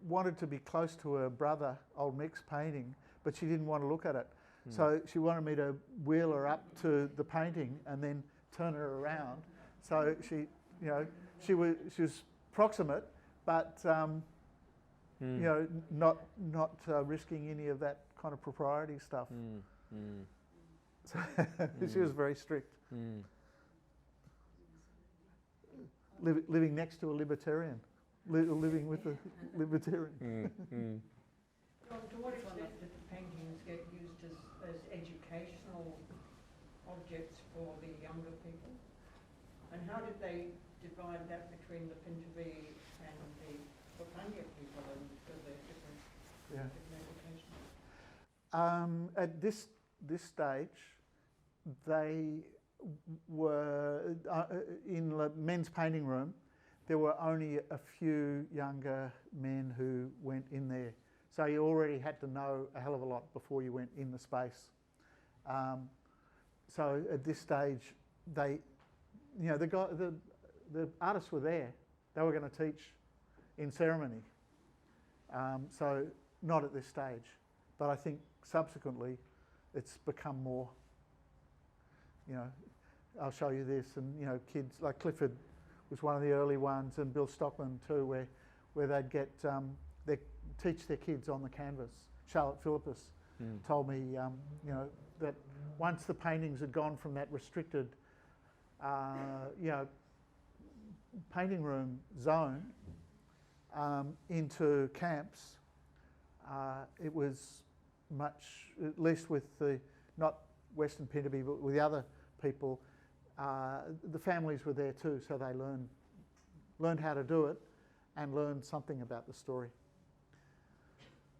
wanted to be close to her brother, old Mick's painting, but she didn't want to look at it. So she wanted me to wheel her up to the painting and then turn her around. So she was proximate, but not risking any of that kind of propriety stuff. So she was very strict. Living next to a libertarian, living with a libertarian. John, to what extent did the paintings get used as educational objects for the younger people? And how did they divide that between the Pintubi and the Papunya people, and because they're different education? At this stage, they were in the men's painting room. There were only a few younger men who went in there. So you already had to know a hell of a lot before you went in the space. So at this stage, the artists were there. They were going to teach in ceremony. So not at this stage, but I think subsequently, it's become more. I'll show you this, and kids like Clifford was one of the early ones, and Bill Stockman too, where they'd get they teach their kids on the canvas. Charlotte Philippus told me, that once the paintings had gone from that restricted, painting room zone into camps, it was much, at least with the, not Western Pintubi, but with the other people, the families were there too, so they learned how to do it and learned something about the story.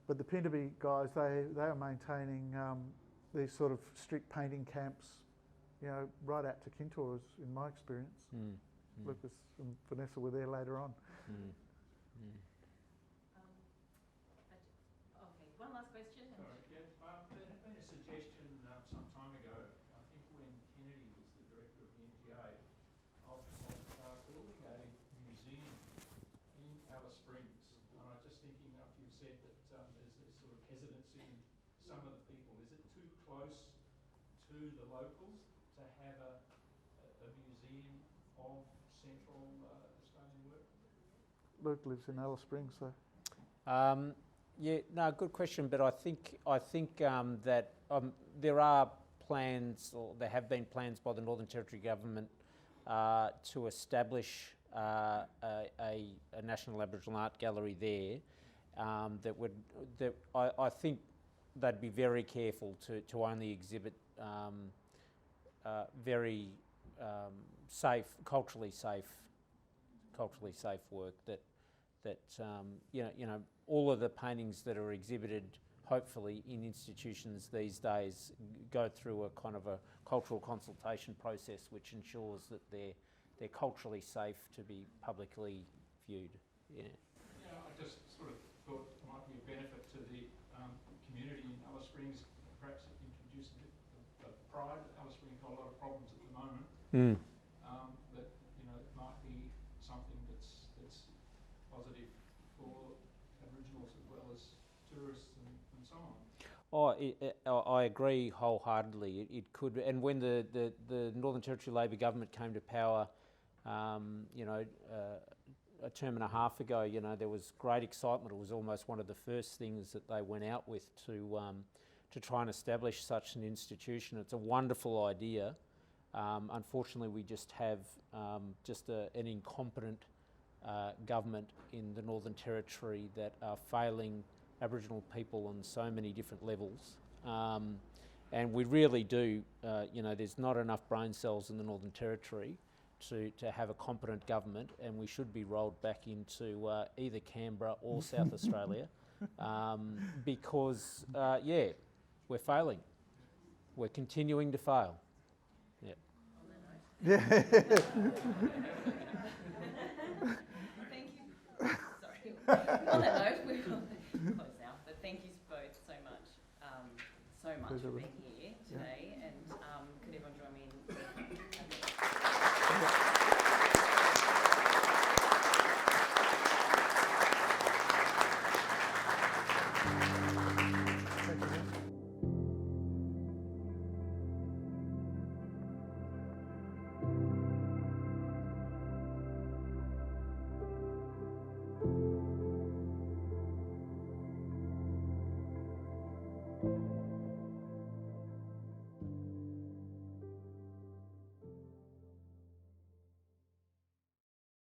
But the Pintubi guys, they are maintaining these sort of strict painting camps, right out to Kintours, in my experience. Lucas and Vanessa were there later on. Okay, one last question. Sorry, there had been a suggestion some time ago, I think when Kennedy was the director of the NGA, of building a museum in Alice Springs. And I'm just thinking, after you've said that there's this sort of hesitancy in some of the people, is it too close to the locals to have a museum of central Australian work? Luke lives in Alice Springs, so. Good question. But I think that there are plans, or there have been plans by the Northern Territory government to establish a National Aboriginal Art Gallery there. I think they'd be very careful to only exhibit very safe, culturally safe work. That all of the paintings that are exhibited, hopefully in institutions these days, go through a kind of a cultural consultation process, which ensures that they're culturally safe to be publicly viewed. Yeah. I just sort of thought it might be a benefit to the community in Alice Springs, perhaps introduce a bit of pride. Alice Springs got a lot of problems at the moment. That it might be something that's positive for Aboriginals as well as tourists and so on. I agree wholeheartedly. It could, and when the Northern Territory Labor government came to power, a term and a half ago, there was great excitement. It was almost one of the first things that they went out with to try and establish such an institution. It's a wonderful idea. Unfortunately, we just have an incompetent government in the Northern Territory that are failing Aboriginal people on so many different levels. And we really do, there's not enough brain cells in the Northern Territory to have a competent government, and we should be rolled back into either Canberra or South Australia because, we're failing. We're continuing to fail. Yeah. Yeah. Thank you. Sorry. On that note, we'll close now. But thank you both so much for being here today. And could everyone join me in